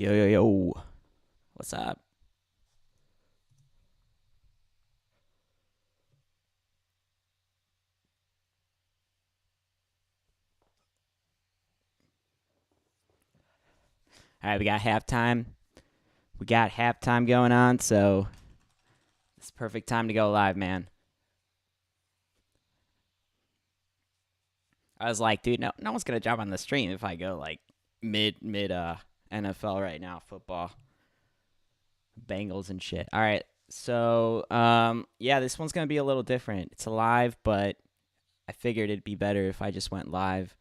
Yo, yo, yo. What's up? All right, we got halftime. We got halftime going on, so it's perfect time to go live, man. I was like, dude, no one's gonna jump on the stream if I go like mid NFL right now, football, Bengals and shit. All right, so yeah, this one's gonna be a little different. It's a live, but I figured it'd be better if I just went live.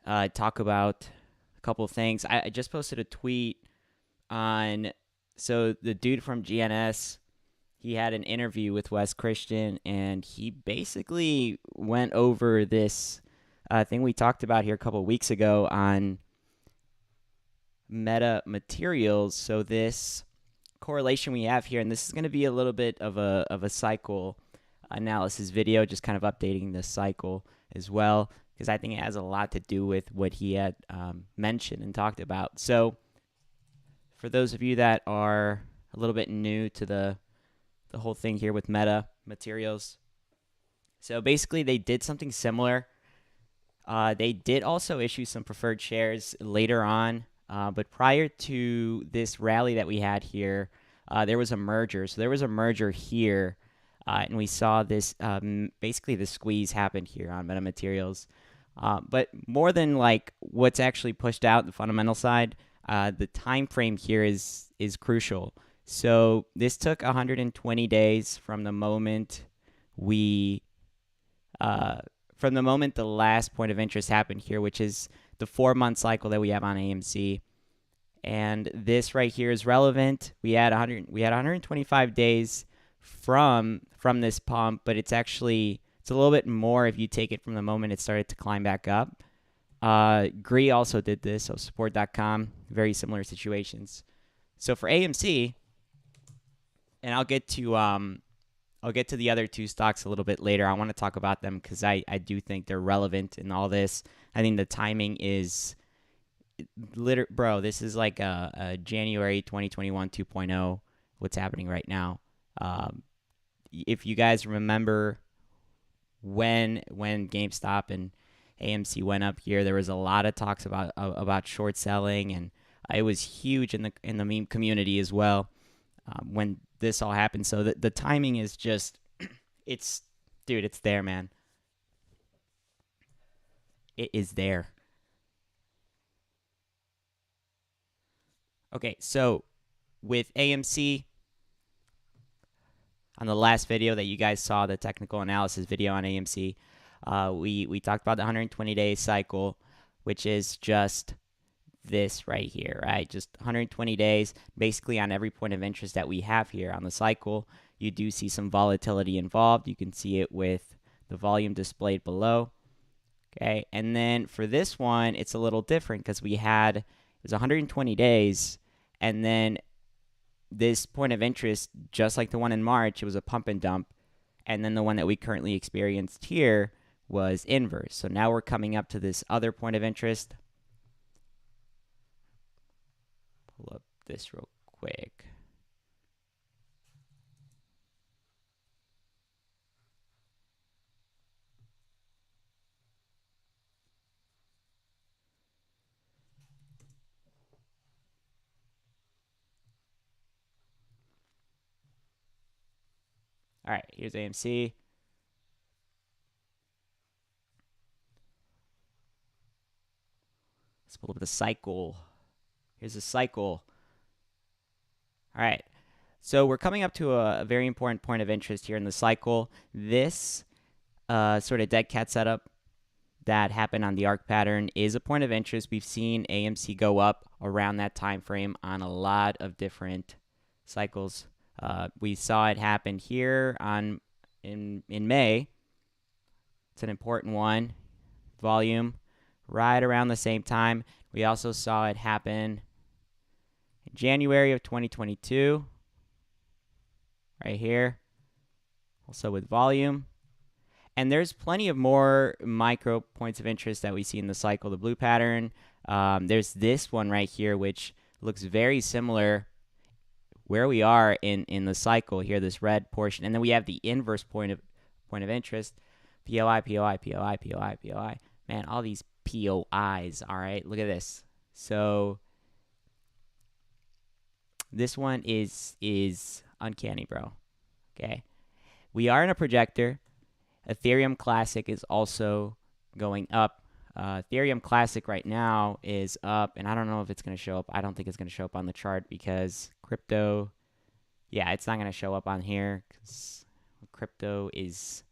Talk about a couple of things. I just posted a tweet on. So the dude from GNS, he had an interview with Wes Christian, and he basically went over this thing we talked about here a couple of weeks ago on meta materials. So this correlation we have here, and this is going to be a little bit of a cycle analysis video, just kind of updating this cycle as well, because I think it has a lot to do with what he had mentioned and talked about. So for those of you that are a little bit new to the whole thing here with meta materials, so basically they did something similar. They did also issue some preferred shares later on, but prior to this rally that we had here, there was a merger. So there was a merger here, and we saw this basically the squeeze happened here on meta materials. But more than like what's actually pushed out the fundamental side, the time frame here is crucial. So this took 120 days from the moment from the moment the last point of interest happened here, which is the 4-month cycle that we have on AMC. And this right here is relevant. We had 125 days from this pump, but it's a little bit more if you take it from the moment it started to climb back up. Gree also did this, so support.com, very similar situations. So for AMC, and I'll get to the other two stocks a little bit later. I want to talk about them because I do think they're relevant in all this. I think the timing is bro, this is like a January 2021 2.0, what's happening right now. If you guys remember when GameStop and AMC went up here, there was a lot of talks about short selling, and it was huge in the meme community as well when this all happened. So the timing is just, it's there, man. It is there. Okay, so with AMC, on the last video that you guys saw, the technical analysis video on AMC, we talked about the 120-day cycle, which is just this right here, right? Just 120 days, basically on every point of interest that we have here on the cycle. You do see some volatility involved. You can see it with the volume displayed below. Okay, and then for this one, it's a little different because it was 120 days, and then this point of interest, just like the one in March, it was a pump and dump, and then the one that we currently experienced here was inverse. So now we're coming up to this other point of interest. Pull up this real quick. All right, here's AMC. Let's pull up the cycle. Here's the cycle. All right. So we're coming up to a very important point of interest here in the cycle. This sort of dead cat setup that happened on the arc pattern is a point of interest. We've seen AMC go up around that time frame on a lot of different cycles. We saw it happen here in May. It's an important one. Volume right around the same time. We also saw it happen in January of 2022, right here, also with volume. And there's plenty of more micro points of interest that we see in the cycle. The blue pattern, there's this one right here, which looks very similar where we are in the cycle here, this red portion. And then we have the inverse point of interest, POI, POI, POI, POI, POI. Man, all these POIs, all right? Look at this. So this one is uncanny, bro. Okay. We are in a projector. Ethereum Classic is also going up. Ethereum Classic right now is up, and I don't know if it's going to show up. I don't think it's going to show up on the chart because crypto, yeah, it's not going to show up on here because crypto is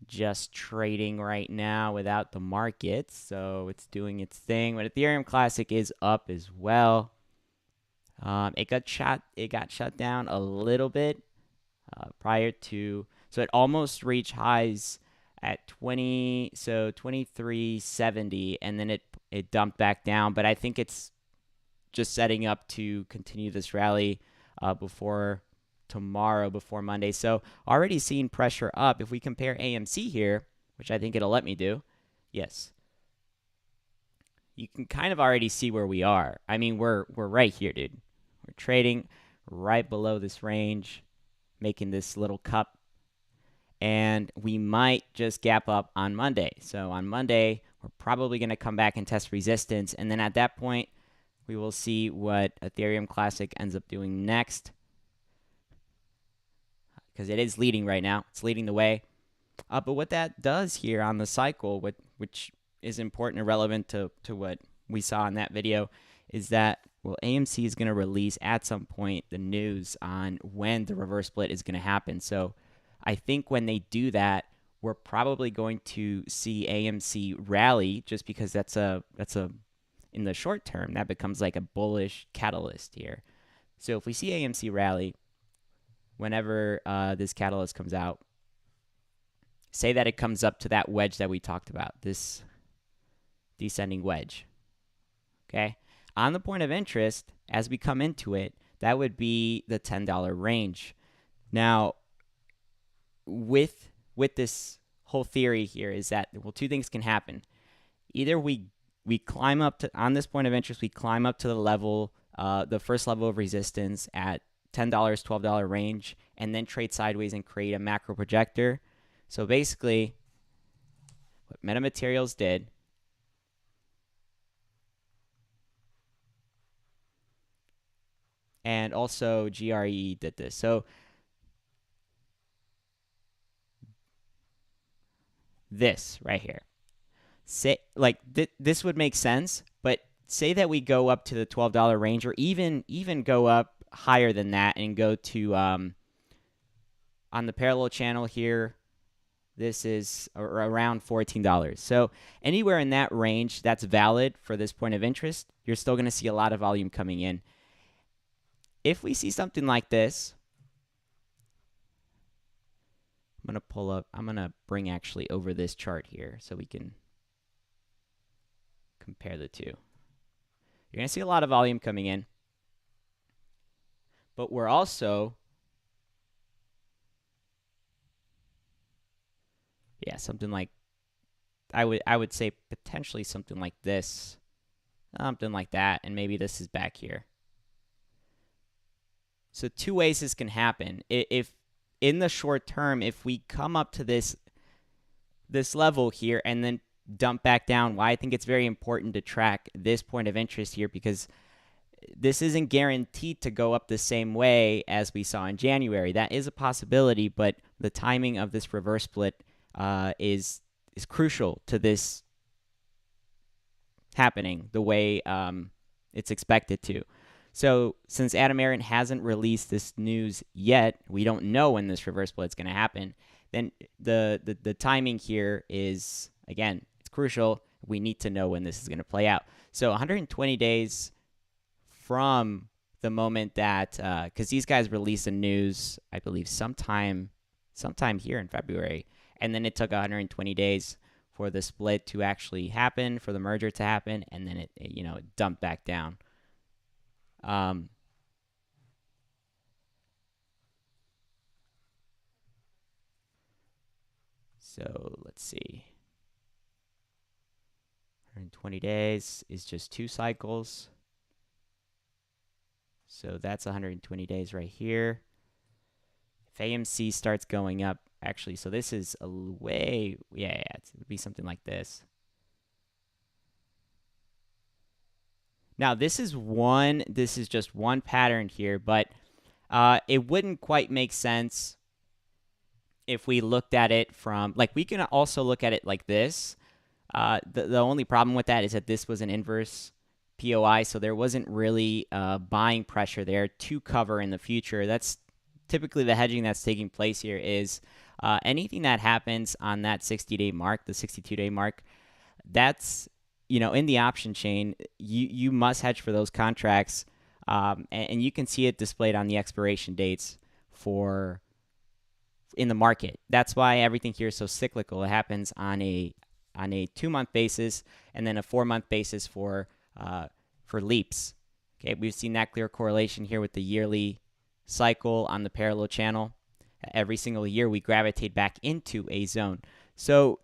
just trading right now without the market, so it's doing its thing. But Ethereum Classic is up as well. It got shut down a little bit prior to, so it almost reached highs at 2370, and then it dumped back down. But I think it's just setting up to continue this rally before tomorrow, before Monday. So already seeing pressure up. If we compare AMC here, which I think it'll let me do, yes, you can kind of already see where we are. I mean, we're right here, dude. We're trading right below this range, making this little cup, and we might just gap up on Monday. So on Monday, we're probably going to come back and test resistance, and then at that point, we will see what Ethereum Classic ends up doing next, because it is leading right now. It's leading the way. But what that does here on the cycle, which is important and relevant to what we saw in that video, is that, well, AMC is going to release at some point the news on when the reverse split is going to happen. So I think when they do that, we're probably going to see AMC rally, just because that's a in the short term, that becomes like a bullish catalyst here. So if we see AMC rally, whenever this catalyst comes out, say that it comes up to that wedge that we talked about, this descending wedge, okay? On the point of interest, as we come into it, that would be the $10 range. Now, with this whole theory here is that, well, two things can happen. Either we climb up to, on this point of interest, we climb up to the level, the first level of resistance at $10, $12 range, and then trade sideways and create a macro projector. So basically, what MetaMaterials did, and also GRE did this. So this right here, say like this would make sense, but say that we go up to the $12 range, or even go up higher than that and go to on the parallel channel here, this is around $14. So anywhere in that range that's valid for this point of interest, you're still going to see a lot of volume coming in. If we see something like this, I'm going to pull up, I'm going to bring actually over this chart here so we can compare the two. You're going to see a lot of volume coming in, but we're also, yeah, something like, I would say potentially something like this, something like that, and maybe this is back here. So two ways this can happen. If in the short term, if we come up to this level here and then dump back down, why I think it's very important to track this point of interest here, because this isn't guaranteed to go up the same way as we saw in January. That is a possibility, but the timing of this reverse split is crucial to this happening the way it's expected to. So since Adam Aron hasn't released this news yet, we don't know when this reverse split is going to happen. Then the timing here is, again, it's crucial. We need to know when this is going to play out. So 120 days from the moment that, because these guys released the news, I believe sometime here in February, and then it took 120 days for the split to actually happen, for the merger to happen, and then it dumped back down. So let's see. 120 days is just 2 cycles. So that's 120 days right here. If AMC starts going up, actually, so this is a way, yeah, it would be something like this. Now this is just one pattern here, but it wouldn't quite make sense if we looked at it from, like, we can also look at it like this. The only problem with that is that this was an inverse POI, so there wasn't really buying pressure there to cover in the future. That's typically the hedging that's taking place here is anything that happens on that 60-day mark, the 62-day mark, that's, in the option chain, you must hedge for those contracts, and you can see it displayed on the expiration dates in the market. That's why everything here is so cyclical. It happens on a 2-month basis and then a 4-month basis for leaps. Okay, we've seen that clear correlation here with the yearly cycle on the parallel channel. Every single year we gravitate back into a zone. So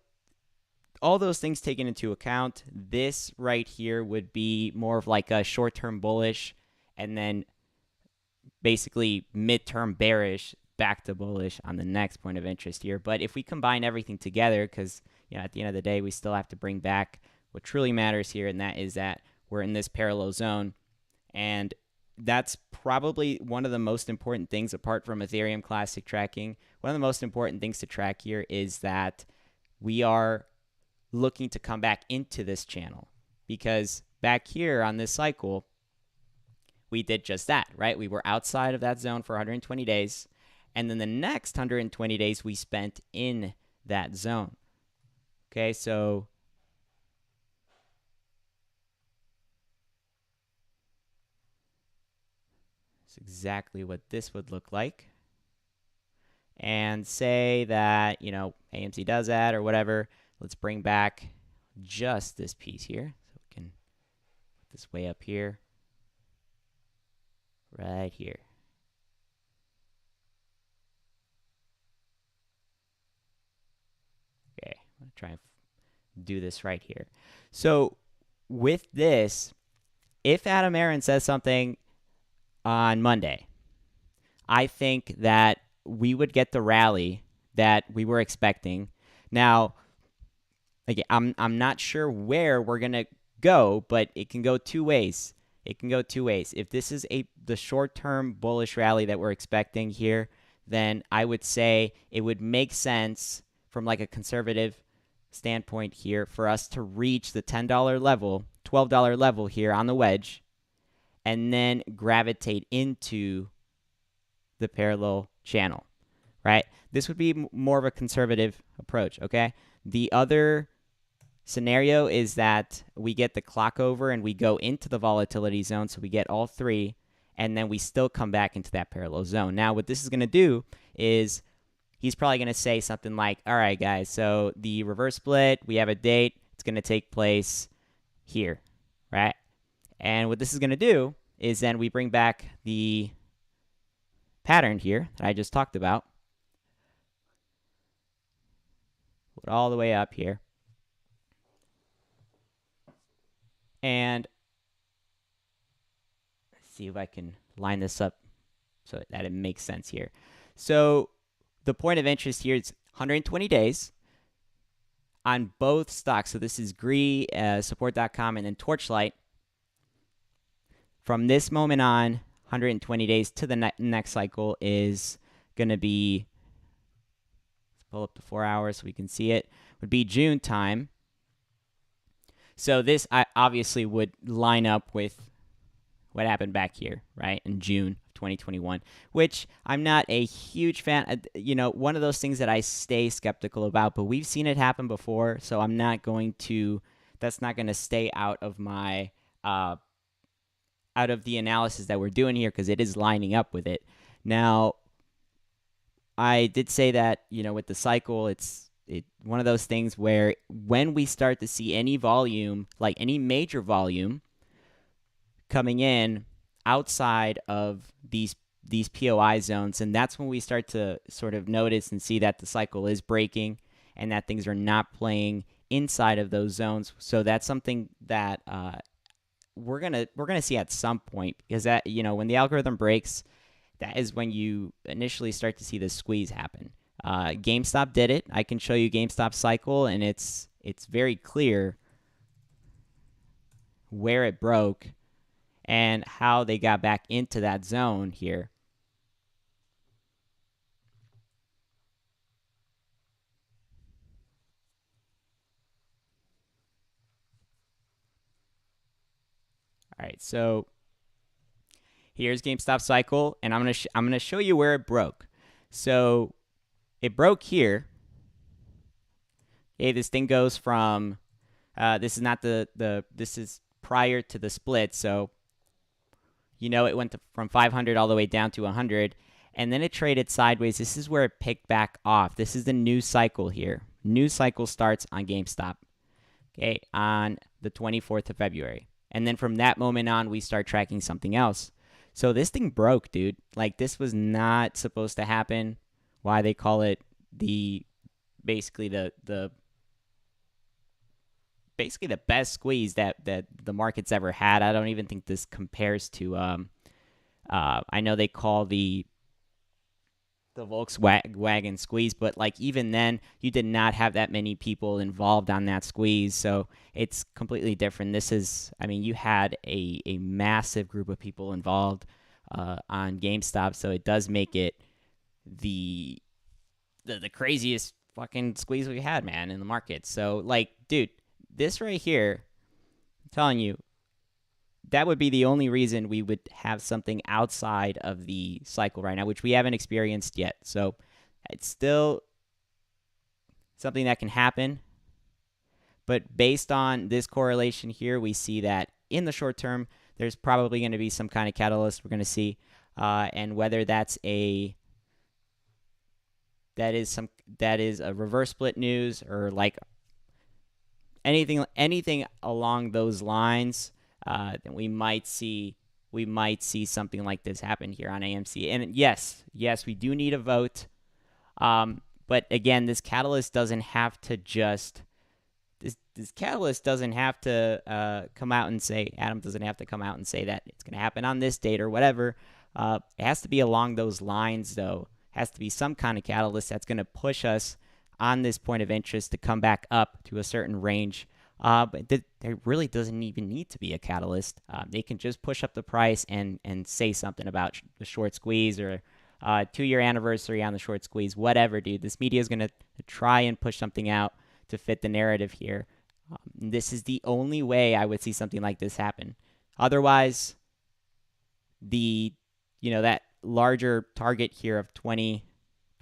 all those things taken into account, this right here would be more of like a short-term bullish and then basically mid-term bearish back to bullish on the next point of interest here. But if we combine everything together, because at the end of the day, we still have to bring back what truly matters here, and that is that we're in this parallel zone. And that's probably one of the most important things, apart from Ethereum Classic tracking. One of the most important things to track here is that we are looking to come back into this channel, because back here on this cycle, we did just that, right? We were outside of that zone for 120 days. And then the next 120 days we spent in that zone. Okay, so that's exactly what this would look like. And say that, AMC does that or whatever. Let's bring back just this piece here. So we can put this way up here. Right here. Okay, I'm going to try and do this right here. So with this, if Adam Aaron says something on Monday, I think that we would get the rally that we were expecting. Now, again, I'm not sure where we're going to go, but it can go two ways. It can go two ways. If this is the short-term bullish rally that we're expecting here, then I would say it would make sense from like a conservative standpoint here for us to reach the $10 level, $12 level here on the wedge, and then gravitate into the parallel channel, right? This would be more of a conservative approach, okay? The other scenario is that we get the clock over and we go into the volatility zone, so we get all three, and then we still come back into that parallel zone. Now, what this is going to do is he's probably going to say something like, all right, guys, so the reverse split, we have a date. It's going to take place here, right? And what this is going to do is then we bring back the pattern here that I just talked about. Put it all the way up here. And let's see if I can line this up so that it makes sense here. So the point of interest here is 120 days on both stocks. So this is GREE, support.com, and then Torchlight. From this moment on, 120 days to the next cycle is going to be, let's pull up the 4 hours so we can see it, would be June time. So this obviously would line up with what happened back here, right, in June of 2021, which I'm not a huge fan. One of those things that I stay skeptical about, but we've seen it happen before, so I'm not going to, that's not going to stay out of my, out of the analysis that we're doing here, because it is lining up with it. Now, I did say that, with the cycle, it's one of those things where when we start to see any volume, like any major volume coming in outside of these POI zones, and that's when we start to sort of notice and see that the cycle is breaking and that things are not playing inside of those zones. So that's something that we're gonna see at some point, because that, when the algorithm breaks, that is when you initially start to see the squeeze happen. GameStop did it. I can show you GameStop's cycle, and it's very clear where it broke and how they got back into that zone here. All right, so here's GameStop cycle, and I'm gonna show you where it broke. So it broke here. Okay, this thing goes from this is not this is prior to the split, so it went from 500 all the way down to 100, and then it traded sideways. This is where it picked back off. This is the new cycle here. New cycle starts on GameStop, okay, on the 24th of February. And then from that moment on, we start tracking something else. So this thing broke, dude. Like, this was not supposed to happen. Why they call it basically the best squeeze that the market's ever had. I don't even think this compares to I know they call the Volkswagen squeeze, but like even then you did not have that many people involved on that squeeze, so it's completely different. This is, you had a massive group of people involved on GameStop, so it does make it the craziest fucking squeeze we had, man, in the market. So like, dude, this right here, I'm telling you, that would be the only reason we would have something outside of the cycle right now, which we haven't experienced yet. So it's still something that can happen. But based on this correlation here, we see that in the short term, there's probably going to be some kind of catalyst we're going to see. And whether that is a reverse split news or like anything along those lines, then we might see something like this happen here on AMC. And yes, we do need a vote. But again, this catalyst doesn't have to come out and say, Adam doesn't have to come out and say that it's going to happen on this date or whatever. It has to be along those lines, though. It has to be some kind of catalyst that's going to push us on this point of interest to come back up to a certain range. But there really doesn't even need to be a catalyst. They can just push up the price and say something about the short squeeze or 2-year anniversary on the short squeeze, whatever, dude. This media is going to try and push something out to fit the narrative here. This is the only way I would see something like this happen. Otherwise, that larger target here of 20,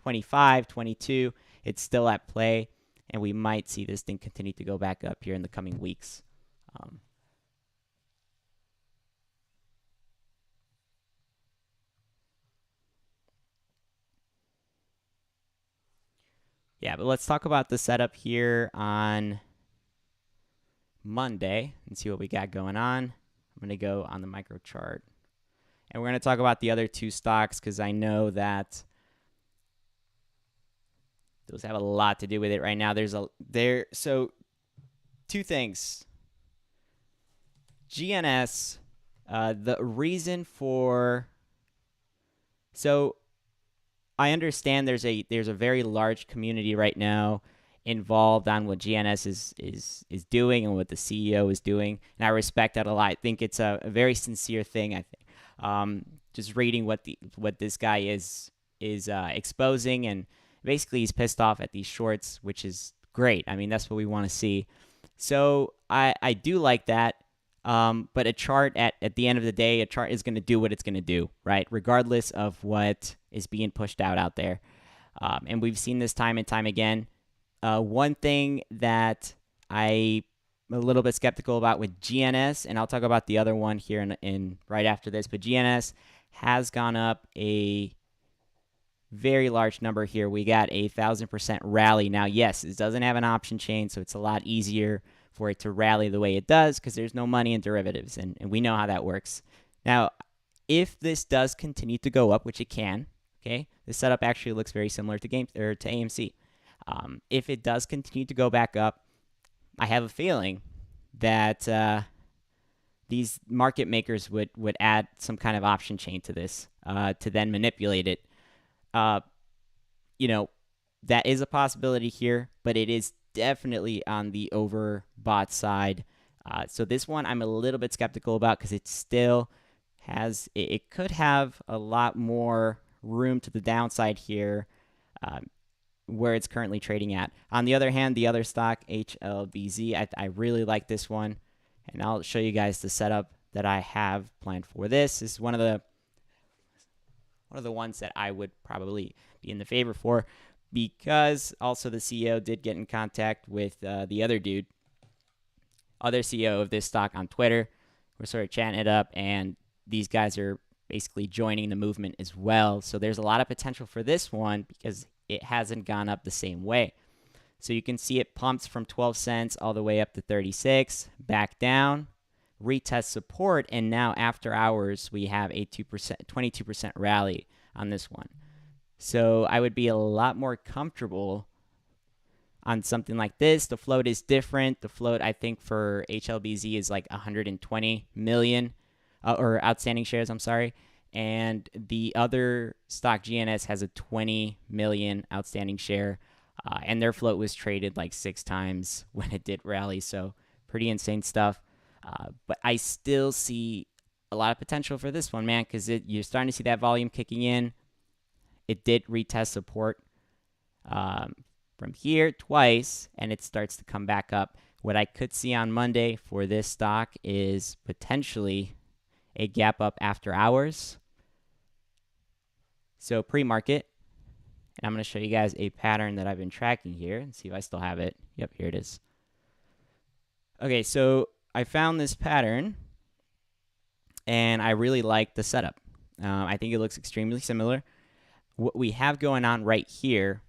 25, 22, it's still at play. And we might see this thing continue to go back up here in the coming weeks. Yeah, but let's talk about the setup here on Monday and see what we got going on. I'm going to go on the micro chart. And we're going to talk about the other two stocks because I know that those have a lot to do with it right now. So two things. GNS, the reason for, so I understand there's a very large community right now involved on what GNS is doing and what the CEO is doing, and I respect that a lot. I think it's a very sincere thing. I think just reading what this guy is exposing, and basically he's pissed off at these shorts, which is great. I mean, that's what we want to see. So I do like that. But a chart at the end of the day, a chart is going to do what it's going to do, right? Regardless of what is being pushed out there. And we've seen this time and time again. One thing that I'm a little bit skeptical about with GNS, and I'll talk about the other one here in right after this, but GNS has gone up a very large number here. We got a 1,000% rally. Now, yes, it doesn't have an option chain, so it's a lot easier for it to rally the way it does because there's no money in derivatives, and we know how that works. Now, if this does continue to go up, which it can, okay, the setup actually looks very similar to AMC. If it does continue to go back up, I have a feeling that these market makers would add some kind of option chain to this to then manipulate it. You know, that is a possibility here, but it is definitely on the overbought side. So this one I'm a little bit skeptical about because it still has, it could have a lot more room to the downside here where it's currently trading at. On the other hand, the other stock, HLBZ, I really like this one, and I'll show you guys the setup that I have planned for this. This is one of the ones that I would probably be in the favor for, because also the CEO did get in contact with the other CEO of this stock on Twitter. We're sort of chatting it up, and these guys are basically joining the movement as well. So there's a lot of potential for this one because it hasn't gone up the same way. So you can see it pumps from 12 cents all the way up to 36, back down, retest support, and now after hours we have a 22% rally on this one. So I would be a lot more comfortable on something like this. The float is different. The float, I think, for HLBZ is like 120 million or outstanding shares, I'm sorry. And the other stock, GNS, has a 20 million outstanding share. And their float was traded like 6 times when it did rally. So pretty insane stuff. But I still see a lot of potential for this one, man, because you're starting to see that volume kicking in. It did retest support from here twice, and it starts to come back up. What I could see on Monday for this stock is potentially a gap up after hours. So pre-market, and I'm going to show you guys a pattern that I've been tracking here and see if I still have it. Yep, here it is. Okay, so I found this pattern, and I really like the setup. I think it looks extremely similar. What we have going on right here,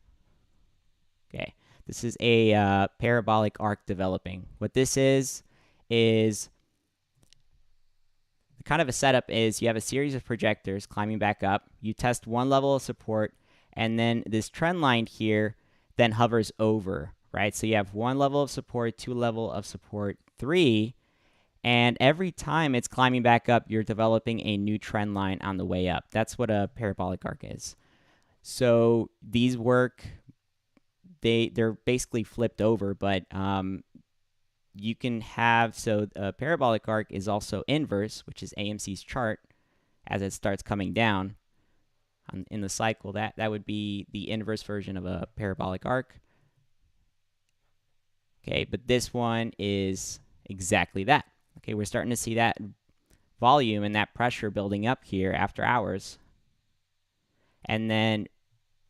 okay, this is a parabolic arc developing. What this is kind of a setup is you have a series of projectors climbing back up. You test one level of support, and then this trend line here then hovers over, right? So you have one level of support, 2 level of support, 3, and every time it's climbing back up, you're developing a new trend line on the way up. That's what a parabolic arc is. So these work, they're basically flipped over, but you can have, so a parabolic arc is also inverse, which is AMC's chart as it starts coming down in the cycle. That would be the inverse version of a parabolic arc. Okay, but this one is exactly that. Okay, we're starting to see that volume and that pressure building up here after hours. And then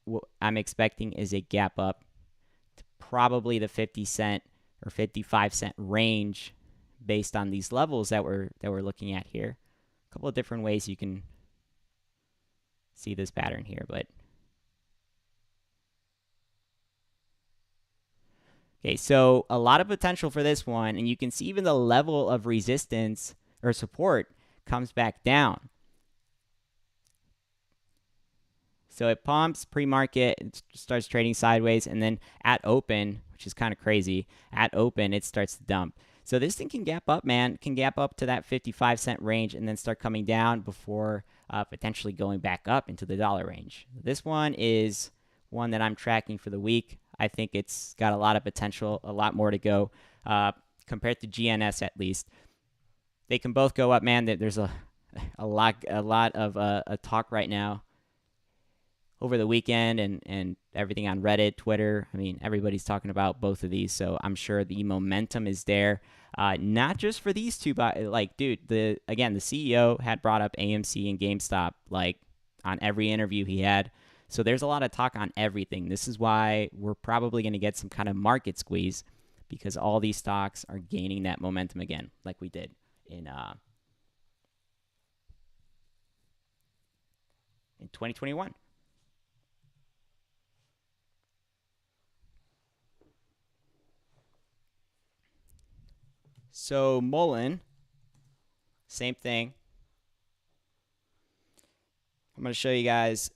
what I'm expecting is a gap up to probably the 50 cent or 55 cent range based on these levels that we're looking at here. A couple of different ways you can see this pattern here, but okay, so a lot of potential for this one, and you can see even the level of resistance or support comes back down. So it pumps pre-market, it starts trading sideways, and then at open, which is kind of crazy, at open, it starts to dump. So this thing can gap up, man. It can gap up to that 55 cent range and then start coming down before potentially going back up into the dollar range. This one is one that I'm tracking for the week. I think it's got a lot of potential, a lot more to go compared to GNS at least. They can both go up, man. There's a lot of talk right now over the weekend and everything on Reddit, Twitter. I mean, everybody's talking about both of these, so I'm sure the momentum is there. Not just for these two, but like, dude, the CEO had brought up AMC and GameStop like on every interview he had. So there's a lot of talk on everything. This is why we're probably going to get some kind of market squeeze because all these stocks are gaining that momentum again, like we did in 2021. So Mullen, same thing. I'm going to show you guys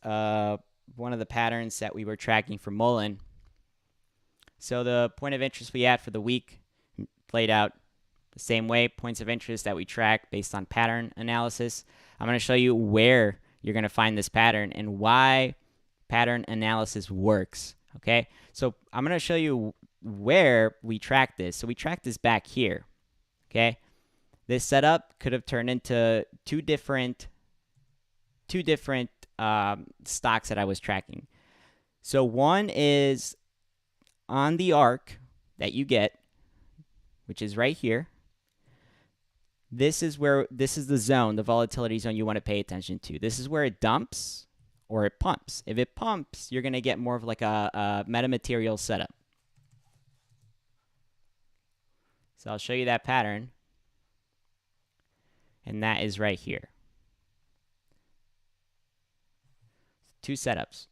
one of the patterns that we were tracking for Mullen. So the point of interest we had for the week played out same way, points of interest that we track based on pattern analysis. I'm going to show you where you're going to find this pattern and why pattern analysis works. Okay, so I'm going to show you where we track this. So we track this back here. Okay, this setup could have turned into two different stocks that I was tracking. So one is on the arc that you get, which is right here. This is the zone, the volatility zone you want to pay attention to. This is where it dumps or it pumps. If it pumps, you're going to get more of like a metamaterial setup. So I'll show you that pattern. And that is right here. Two setups.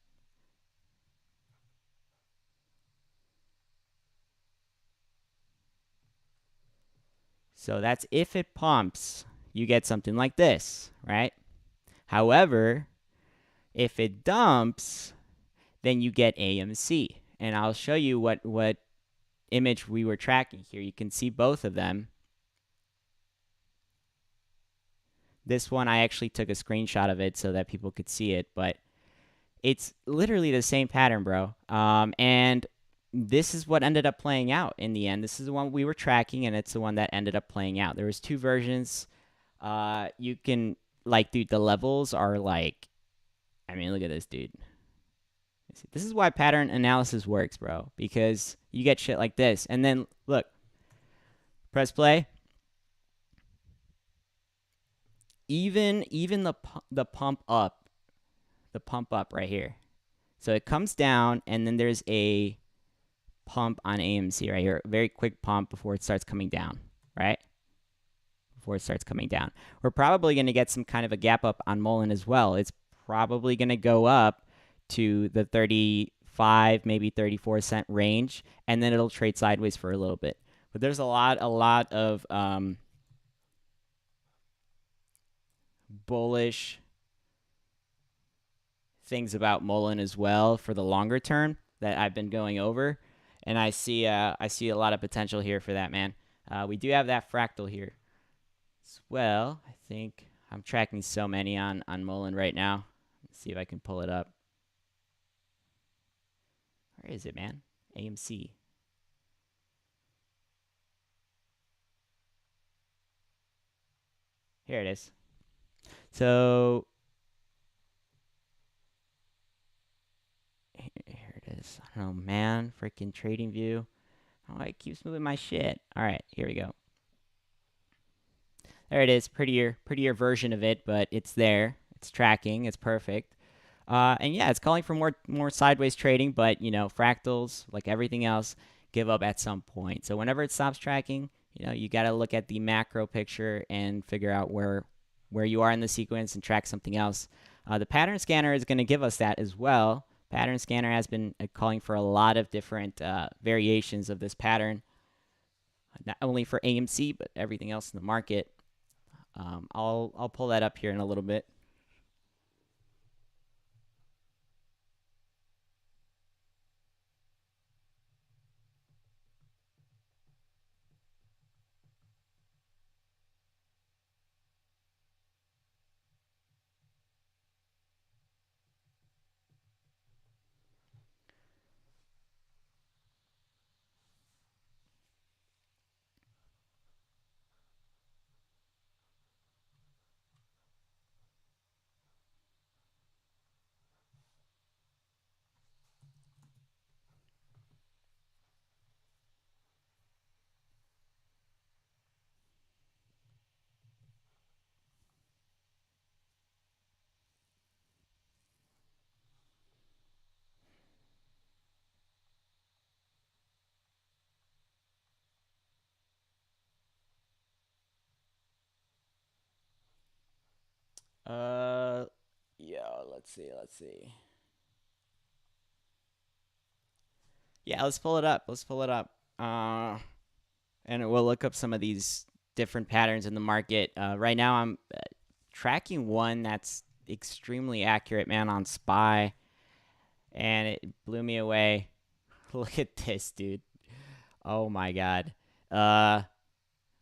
So that's if it pumps, you get something like this, right? However, if it dumps, then you get AMC. And I'll show you what image we were tracking here. You can see both of them. This one, I actually took a screenshot of it so that people could see it, but it's literally the same pattern, bro. And this is what ended up playing out in the end. This is the one we were tracking, and it's the one that ended up playing out. There was two versions. You can, like, dude, the levels are like, I mean, look at this, dude. This is why pattern analysis works, bro, because you get shit like this. And then, look, press play. Even the pump up right here. So it comes down, and then there's a pump on AMC right here. A very quick pump before it starts coming down, right? Before it starts coming down. We're probably going to get some kind of a gap up on Mullen as well. It's probably going to go up to the 35, maybe 34 cent range, and then it'll trade sideways for a little bit. But there's a lot of bullish things about Mullen as well for the longer term that I've been going over, and I see a lot of potential here for that, man. We do have that fractal here as well. I think I'm tracking so many on Mullen right now. Let's see if I can pull it up. Where is it, man? AMC. Here it is. So here it is. I don't know, man. Freaking trading view. Oh, it keeps moving my shit. All right, here we go. There it is. Prettier version of it, but it's there. It's tracking. It's perfect. And yeah, it's calling for more sideways trading, but you know, fractals, like everything else, give up at some point. So whenever it stops tracking, you know, you got to look at the macro picture and figure out where you are in the sequence and track something else. The pattern scanner is going to give us that as well. Pattern scanner has been calling for a lot of different variations of this pattern, not only for AMC but everything else in the market. I'll pull that up here in a little bit. Yeah, let's see. Yeah, let's pull it up. And we'll look up some of these different patterns in the market. Right now, I'm tracking one that's extremely accurate, man, on SPY, and it blew me away. Look at this, dude. Oh my God.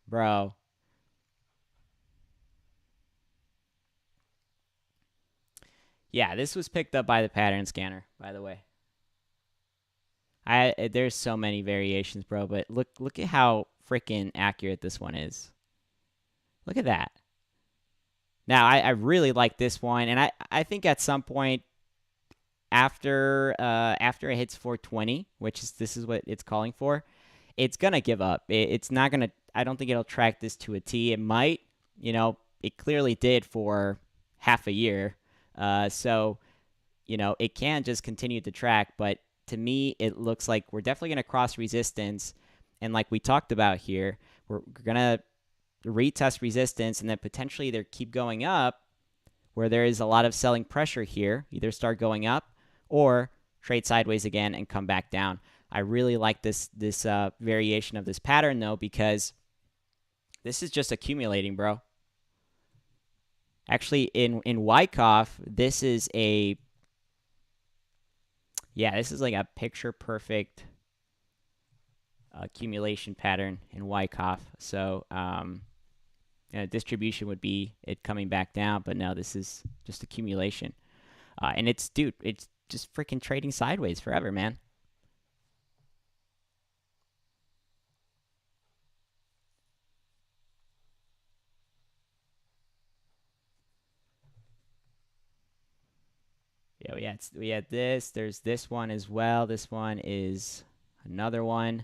Bro. Yeah, this was picked up by the pattern scanner, by the way. There's so many variations, bro, but look at how freaking accurate this one is. Look at that. Now, I really like this one, and I think at some point after it hits 420, which is this is what it's calling for, it's gonna give up. It's not gonna. I don't think it'll track this to a T. It might. It clearly did for half a year. So it can just continue to track, but to me, it looks like we're definitely going to cross resistance. And like we talked about here, we're going to retest resistance and then potentially either keep going up where there is a lot of selling pressure here, either start going up or trade sideways again and come back down. I really like this variation of this pattern, though, because this is just accumulating, bro. Actually, in Wyckoff, this is a this is like a picture perfect accumulation pattern in Wyckoff. So distribution would be it coming back down, but no, this is just accumulation. And it's just freaking trading sideways forever, man. Yeah, we had this. There's this one as well. This one is another one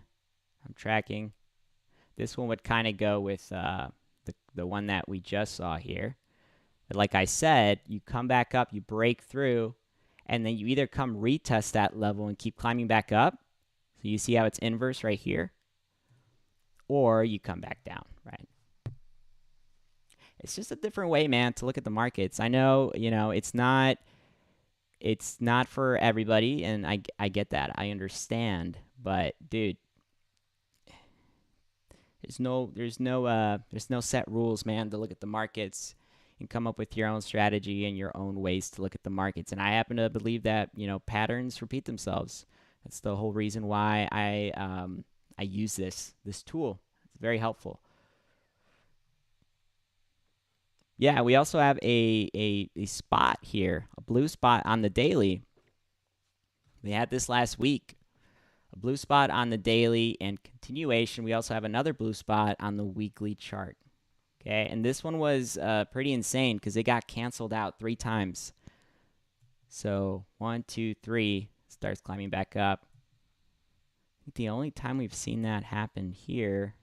I'm tracking. This one would kind of go with the one that we just saw here. But like I said, you come back up, you break through, and then you either come retest that level and keep climbing back up. So you see how it's inverse right here, or you come back down, right? It's just a different way, man, to look at the markets. I know, it's not for everybody, and I get that. I understand, but dude, there's no set rules, man, to look at the markets and come up with your own strategy and your own ways to look at the markets. And I happen to believe that patterns repeat themselves. That's the whole reason why I use this tool. It's very helpful. Yeah, we also have a spot here, a blue spot on the daily. We had this last week, a blue spot on the daily and continuation. We also have another blue spot on the weekly chart. Okay, and this one was pretty insane because it got canceled out 3 times. So 1, 2, 3, starts climbing back up. I think the only time we've seen that happen here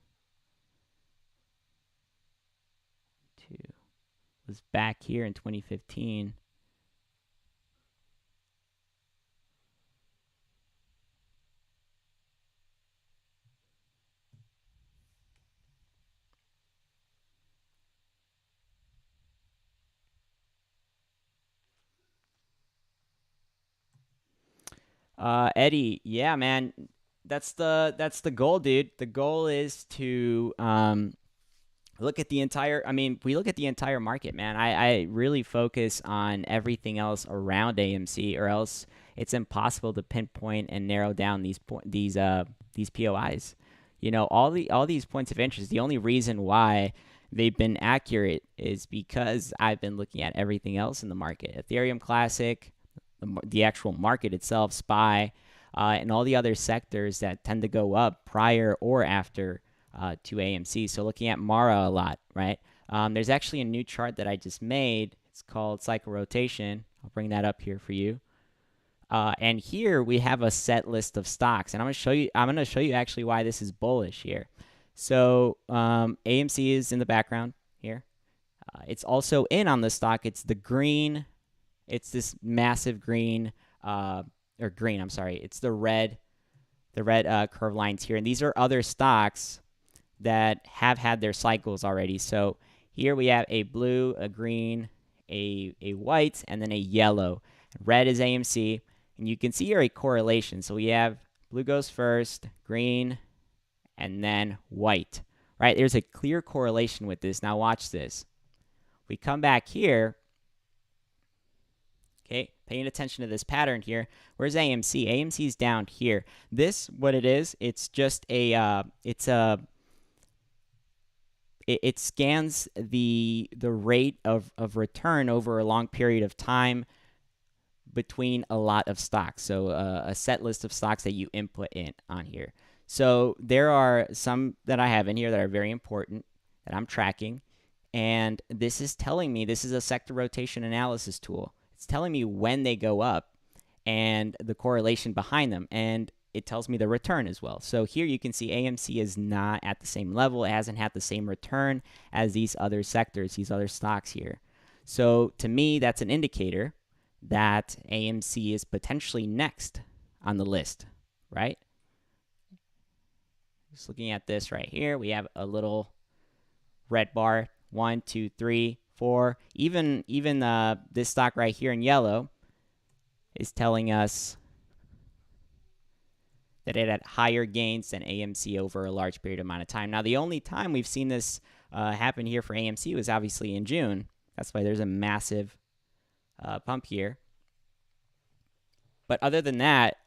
was back here in 2015. Eddie, yeah, man, that's the goal, dude. The goal is to look at the entire. I mean, we look at the entire market, man. I really focus on everything else around AMC, or else it's impossible to pinpoint and narrow down these POIs. All these points of interest. The only reason why they've been accurate is because I've been looking at everything else in the market. Ethereum Classic, the actual market itself, SPY, and all the other sectors that tend to go up prior or after to AMC. So looking at Mara a lot, right? There's actually a new chart that I just made. It's called cycle rotation. I'll bring that up here for you. And here we have a set list of stocks, and I'm going to show you actually why this is bullish here. So AMC is in the background here. It's also in on the stock. It's the green. It's this massive green, I'm sorry. It's the red curve lines here. And these are other stocks that have had their cycles already. So here we have a blue, a green, a white, and then a yellow. Red is AMC. And you can see here a correlation. So we have blue goes first, green, and then white, right? There's a clear correlation with this. Now watch this. We come back here. Okay, paying attention to this pattern here. Where's AMC? AMC is down here. This, what it is, it's just a it scans the rate of return over a long period of time between a lot of stocks. So a set list of stocks that you input in on here. So there are some that I have in here that are very important that I'm tracking. And this is telling me, this is a sector rotation analysis tool. It's telling me when they go up and the correlation behind them. And it tells me the return as well. So here you can see AMC is not at the same level. It hasn't had the same return as these other sectors, these other stocks here. So to me, that's an indicator that AMC is potentially next on the list, right? Just looking at this right here, we have a little red bar, 1, 2, 3, 4. Even this stock right here in yellow is telling us that it had higher gains than AMC over a large period amount of time. Now, the only time we've seen this happen here for AMC was obviously in June. That's why there's a massive pump here. But other than that,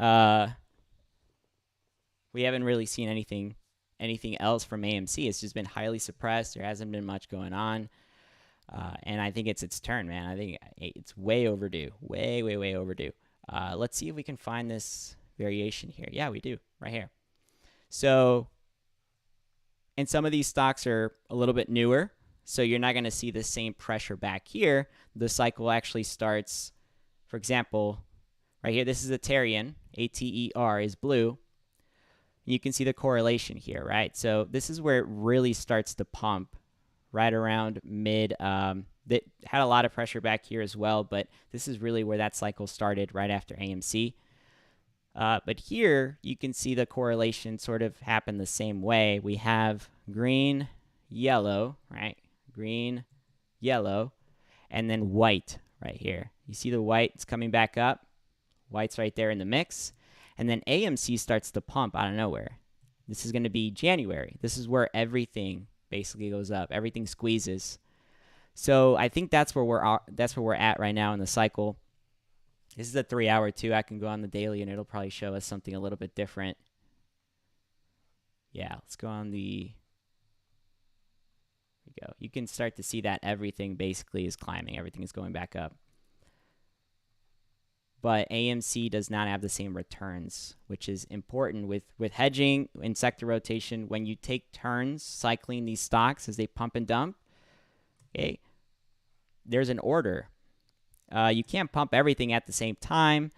we haven't really seen anything else from AMC. It's just been highly suppressed. There hasn't been much going on. And I think it's its turn, man. I think it's way overdue. Way, way, way overdue. Let's see if we can find this variation here. Yeah, we do, right here. So, and some of these stocks are a little bit newer, so you're not going to see the same pressure back here. The cycle actually starts, for example, right here. This is Ethereum. ATER is blue. You can see the correlation here, right? So this is where it really starts to pump right around mid. That had a lot of pressure back here as well, but this is really where that cycle started right after AMC. But here you can see the correlation sort of happen the same way. We have green, yellow, right? Green, yellow, and then white right here. You see the white's coming back up. White's right there in the mix. And then AMC starts to pump out of nowhere. This is going to be January. This is where everything basically goes up. Everything squeezes. So I think that's where we're at right now in the cycle. This is a 3-hour too. I can go on the daily and it'll probably show us something a little bit different. Yeah, let's go on the. There we go. You can start to see that everything basically is climbing. Everything is going back up. But AMC does not have the same returns, which is important with hedging and sector rotation. When you take turns cycling these stocks as they pump and dump, okay, there's an order. You can't pump everything at the same time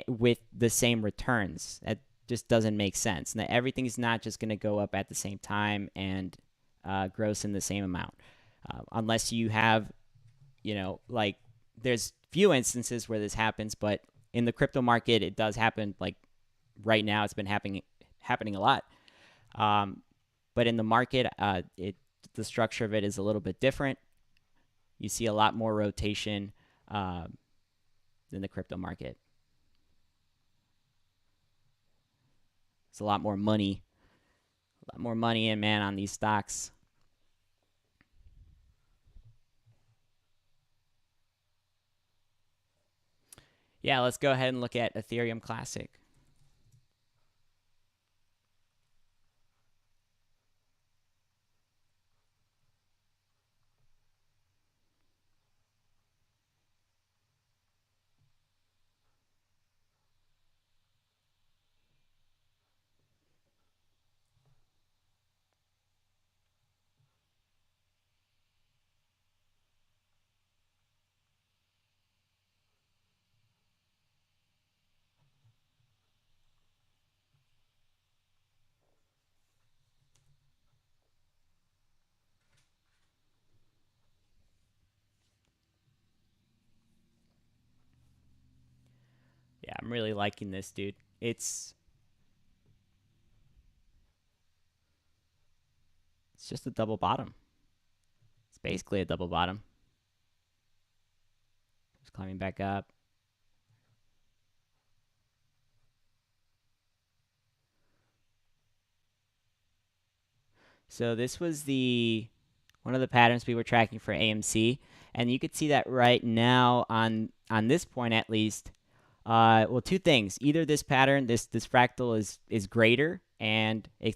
with the same returns. That just doesn't make sense. Now, everything's not just going to go up at the same time and gross in the same amount. Unless you have, like there's few instances where this happens, but in the crypto market, it does happen. Like right now, it's been happening a lot. But in the market, the structure of it is a little bit different. You see a lot more rotation than the crypto market. It's a lot more money in, man, on these stocks. Yeah, let's go ahead and look at Ethereum Classic. Yeah, I'm really liking this, dude. It's just a double bottom. It's basically a double bottom. Just climbing back up. So this was one of the patterns we were tracking for AMC, and you could see that right now on this point at least. Well, two things. Either this pattern, this fractal is greater, and it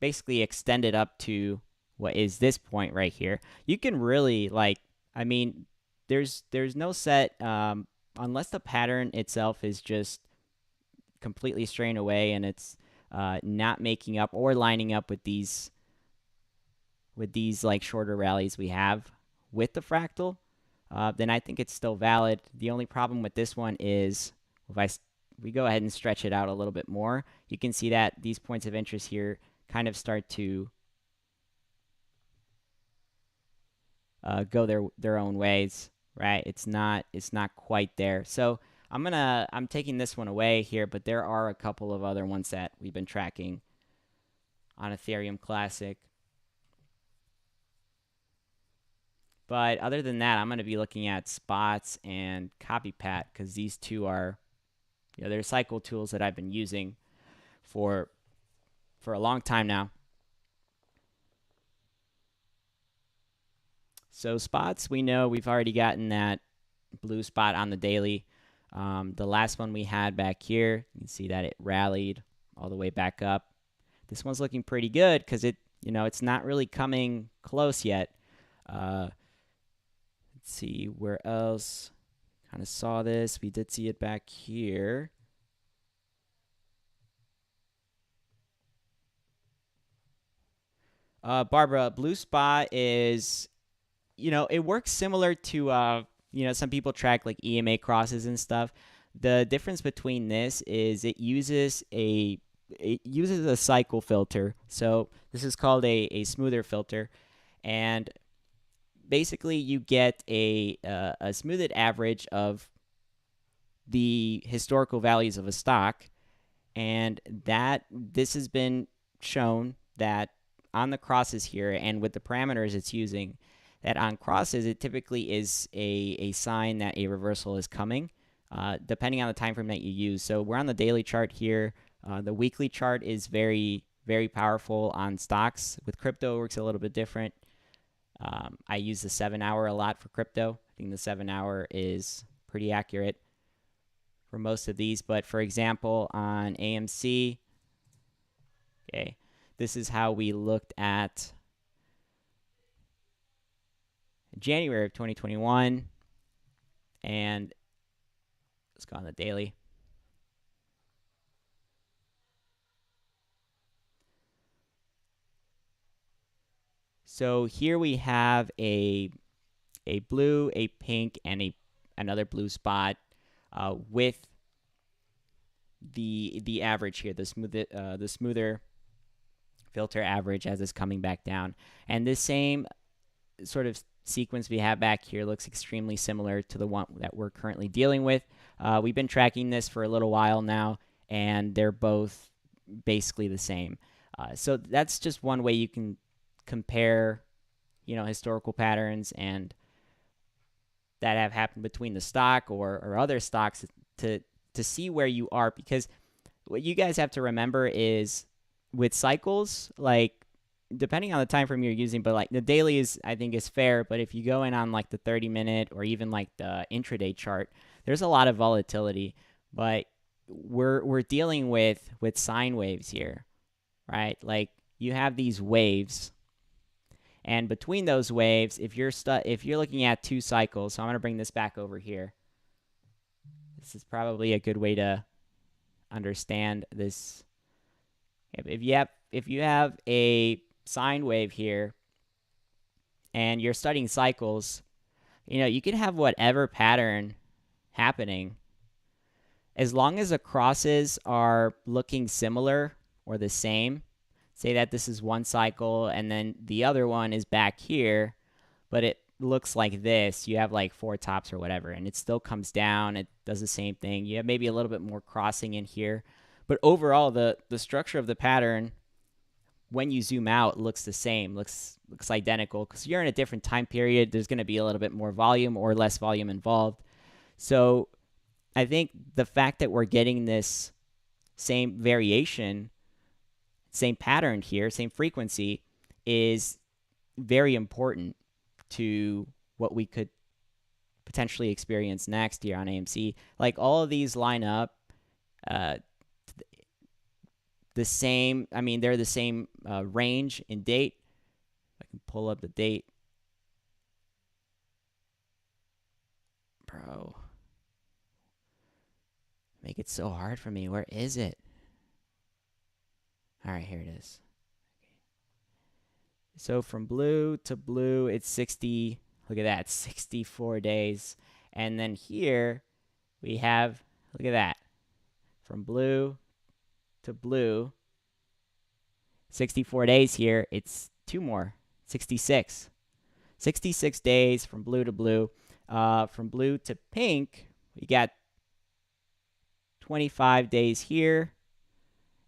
basically extended up to what is this point right here, you can really like, I mean, there's no set, unless the pattern itself is just completely straying away and it's not making up or lining up with these like shorter rallies we have with the fractal, then I think it's still valid. The only problem with this one is if we go ahead and stretch it out a little bit more, you can see that these points of interest here kind of start to go their own ways, right? It's not quite there. So I'm taking this one away here, but there are a couple of other ones that we've been tracking on Ethereum Classic. But other than that, I'm going to be looking at spots and copypat because these two are, they're cycle tools that I've been using for a long time now. So spots, we know we've already gotten that blue spot on the daily. The last one we had back here, you can see that it rallied all the way back up. This one's looking pretty good because it's not really coming close yet. Let's see where else. Kind of saw this. We did see it back here. Barbara, blue spot is, it works similar to, some people track like EMA crosses and stuff. The difference between this is it uses a cycle filter. So this is called a smoother filter. And basically you get a smoothed average of the historical values of a stock. And this has been shown that on the crosses here and with the parameters it's using, that on crosses it typically is a sign that a reversal is coming, depending on the time frame that you use. So we're on the daily chart here. The weekly chart is very, very powerful on stocks. With crypto, it works a little bit different. I use the 7-hour a lot for crypto. I think the 7-hour is pretty accurate for most of these. But for example, on AMC, okay, this is how we looked at January of 2021. And let's go on the daily. So here we have a blue, a pink, and another blue spot with the average here, the smoother filter average as it's coming back down. And this same sort of sequence we have back here looks extremely similar to the one that we're currently dealing with. We've been tracking this for a little while now, and they're both basically the same. So that's just one way you can compare, historical patterns and that have happened between the stock or other stocks to see where you are. Because what you guys have to remember is with cycles, like depending on the time frame you're using, but like the daily I think is fair, but if you go in on like the 30-minute or even like the intraday chart, there's a lot of volatility. But we're dealing with sine waves here, right? Like you have these waves, and between those waves, if you're looking at two cycles, so I'm going to bring this back over here. This is probably a good way to understand this. If you have a sine wave here and you're studying cycles, you can have whatever pattern happening as long as the crosses are looking similar or the same. Say that this is one cycle and then the other one is back here, but it looks like this. You have like 4 tops or whatever, and it still comes down. It does the same thing. You have maybe a little bit more crossing in here, but overall the structure of the pattern, when you zoom out, looks the same, looks identical, because you're in a different time period. There's going to be a little bit more volume or less volume involved. So I think the fact that we're getting this same variation, same pattern here, same frequency, is very important to what we could potentially experience next year on AMC. Like all of these line up the same. I mean, they're the same range in date. I can pull up the date. Bro. Make it so hard for me. Where is it? All right, here it is. So from blue to blue, it's 60. Look at that, 64 days. And then here we have, look at that, from blue to blue, 64 days here. It's two more, 66. 66 days from blue to blue. From blue to pink, we got 25 days here.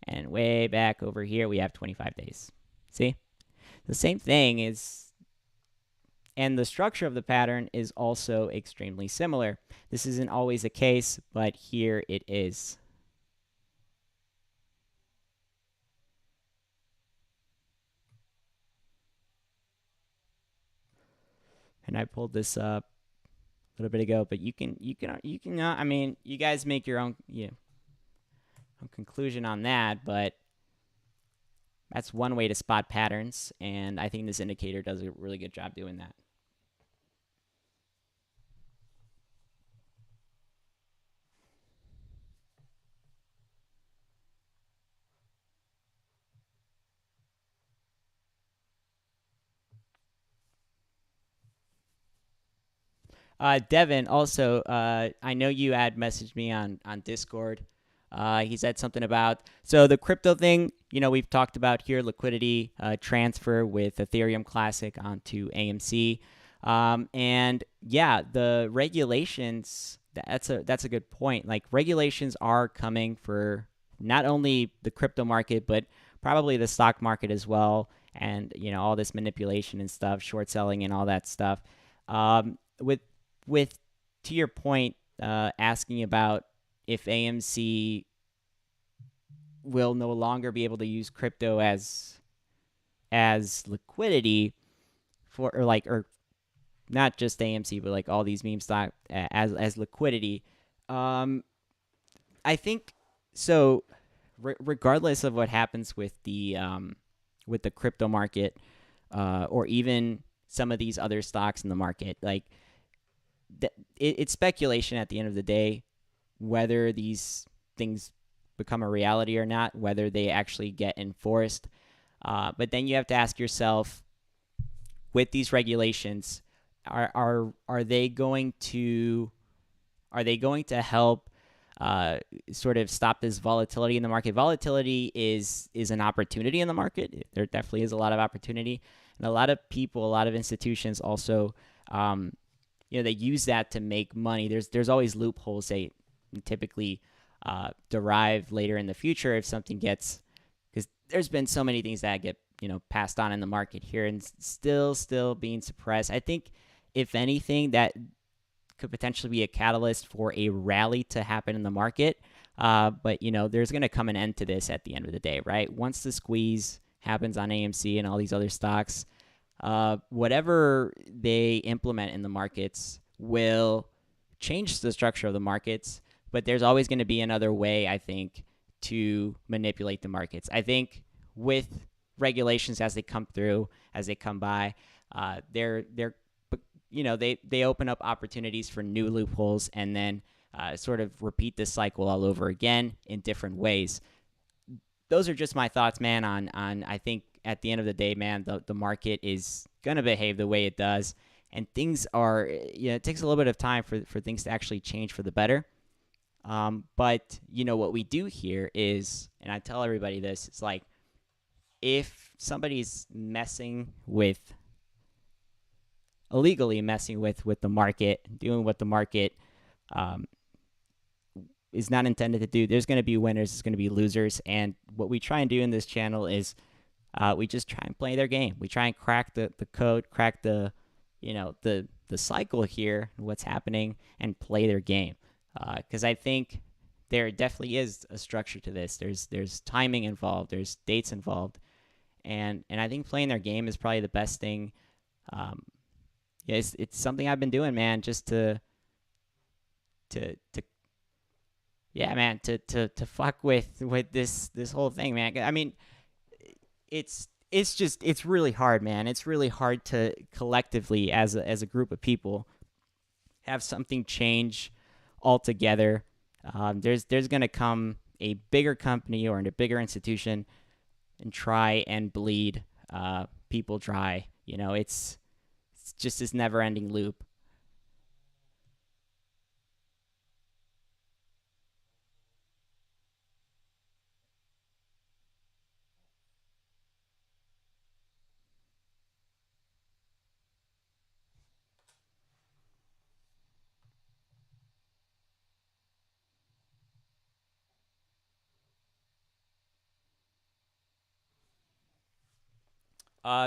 And way back over here, we have 25 days. See? The same thing is, and the structure of the pattern is also extremely similar. This isn't always the case, but here it is. And I pulled this up a little bit ago, but you can I mean, you guys make your own conclusion on that, but that's one way to spot patterns, and I think this indicator does a really good job doing that. Devin, also, I know you had messaged me on Discord. He said something about, so the crypto thing, we've talked about here, liquidity transfer with Ethereum Classic onto AMC. And yeah, the regulations, that's a good point. Like, regulations are coming for not only the crypto market, but probably the stock market as well. And, all this manipulation and stuff, short selling and all that stuff. With to your point, asking about if AMC will no longer be able to use crypto as liquidity or not just AMC, but like all these meme stock as liquidity. I think so. Regardless of what happens with the crypto market, or even some of these other stocks in the market, like, it's speculation at the end of the day whether these things become a reality or not, whether they actually get enforced. But then you have to ask yourself, with these regulations, are they going to help sort of stop this volatility in the market? Volatility is an opportunity in the market. There definitely is a lot of opportunity, and a lot of people, a lot of institutions also, they use that to make money. There's always loopholes they typically derive later in the future if something gets, because there's been so many things that get passed on in the market here and still being suppressed. I think if anything, that could potentially be a catalyst for a rally to happen in the market. But there's going to come an end to this at the end of the day, right? Once the squeeze happens on AMC and all these other stocks, whatever they implement in the markets will change the structure of the markets, but there's always going to be another way, I think, to manipulate the markets. I think with regulations as they come through, as they come by, they open up opportunities for new loopholes, and then sort of repeat this cycle all over again in different ways. Those are just my thoughts, man, on I think at the end of the day, man, the market is going to behave the way it does. And things are, it takes a little bit of time for things to actually change for the better. But, what we do here is, and I tell everybody this, it's like, if somebody's illegally messing with the market, doing what the market is not intended to do, there's going to be winners, there's going to be losers. And what we try and do in this channel is we just try and play their game. We try and crack the code, crack the cycle here, what's happening, and play their game. Because I think there definitely is a structure to this. There's timing involved. There's dates involved. And I think playing their game is probably the best thing. It's something I've been doing, man, just to fuck with this whole thing, man. I mean, it's it's really hard, man. It's really hard to collectively, as a group of people, have something change altogether. There's going to come a bigger company or a bigger institution and try and bleed people dry. It's just this never-ending loop.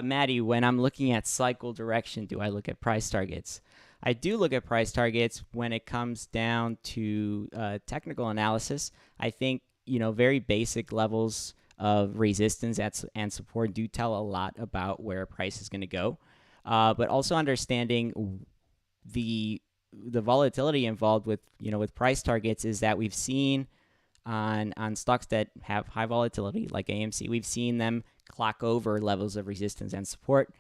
Maddie, when I'm looking at cycle direction, do I look at price targets? I do look at price targets when it comes down to technical analysis. I think, very basic levels of resistance and support do tell a lot about where a price is going to go. But also understanding the volatility involved with price targets is that we've seen on stocks that have high volatility like AMC, we've seen them clock over levels of resistance and support.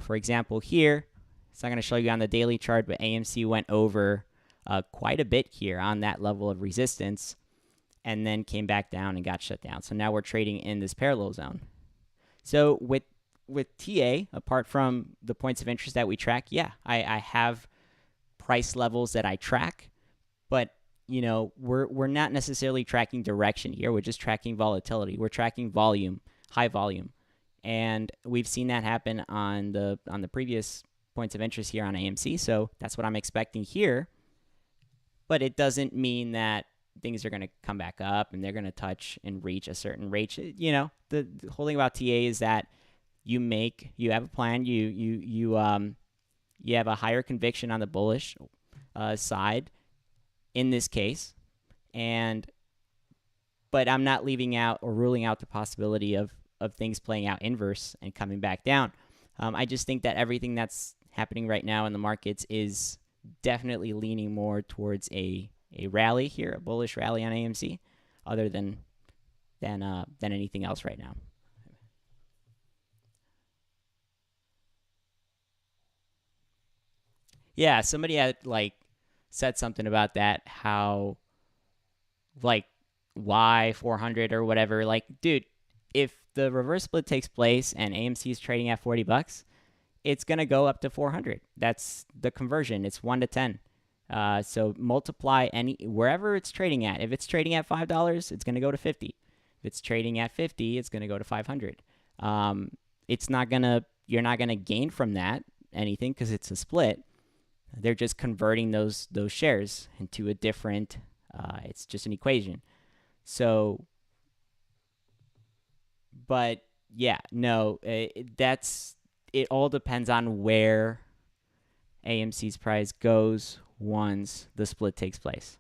For example, here, it's not going to show you on the daily chart, but AMC went over quite a bit here on that level of resistance and then came back down and got shut down. So now we're trading in this parallel zone. So with TA, apart from the points of interest that we track, yeah, I have price levels that I track, but we're not necessarily tracking direction here. We're just tracking volatility. We're tracking volume, high volume, and we've seen that happen on the previous points of interest here on AMC. So that's what I'm expecting here. But it doesn't mean that things are going to come back up and they're going to touch and reach a certain rate. The whole thing about TA is that you have a plan. You have a higher conviction on the bullish side in this case, but I'm not leaving out or ruling out the possibility of things playing out inverse and coming back down. I just think that everything that's happening right now in the markets is definitely leaning more towards a rally here, a bullish rally on AMC, other than anything else right now. Yeah, somebody had said something about that, how like why 400 or whatever. Like, dude, if the reverse split takes place and AMC is trading at $40, it's gonna go up to 400. That's the conversion. It's 1 to 10. So multiply wherever it's trading at. If it's trading at $5, it's gonna go to 50. If it's trading at 50, it's gonna go to 500. You're not gonna gain from that anything because it's a split. They're just converting those shares into a different. It's just an equation. So, but yeah, no, it all depends on where AMC's price goes once the split takes place.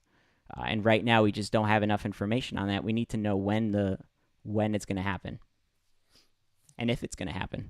And right now, we just don't have enough information on that. We need to know when it's going to happen and if it's going to happen.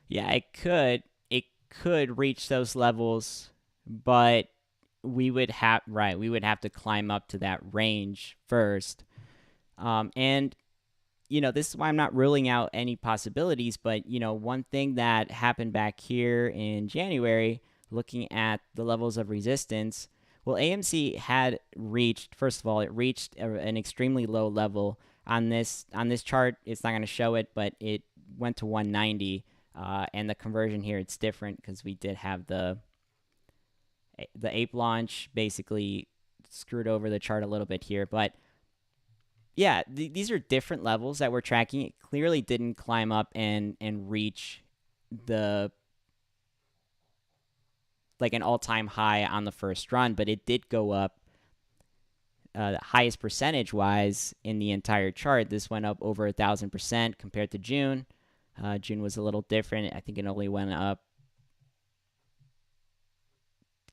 Yeah, it could reach those levels, but we would have to climb up to that range first. And this is why I'm not ruling out any possibilities, but one thing that happened back here in January, looking at the levels of resistance, well, AMC had reached, first of all, it reached an extremely low level on this chart. It's not going to show it, but it went to 190. And the conversion here, it's different because we did have the The ape launch basically screwed over the chart a little bit here, but yeah, these are different levels that we're tracking. It clearly didn't climb up and reach the like an all-time high on the first run, but it did go up the highest percentage-wise in the entire chart. This went up over 1,000% compared to June. June was a little different. I think it only went up,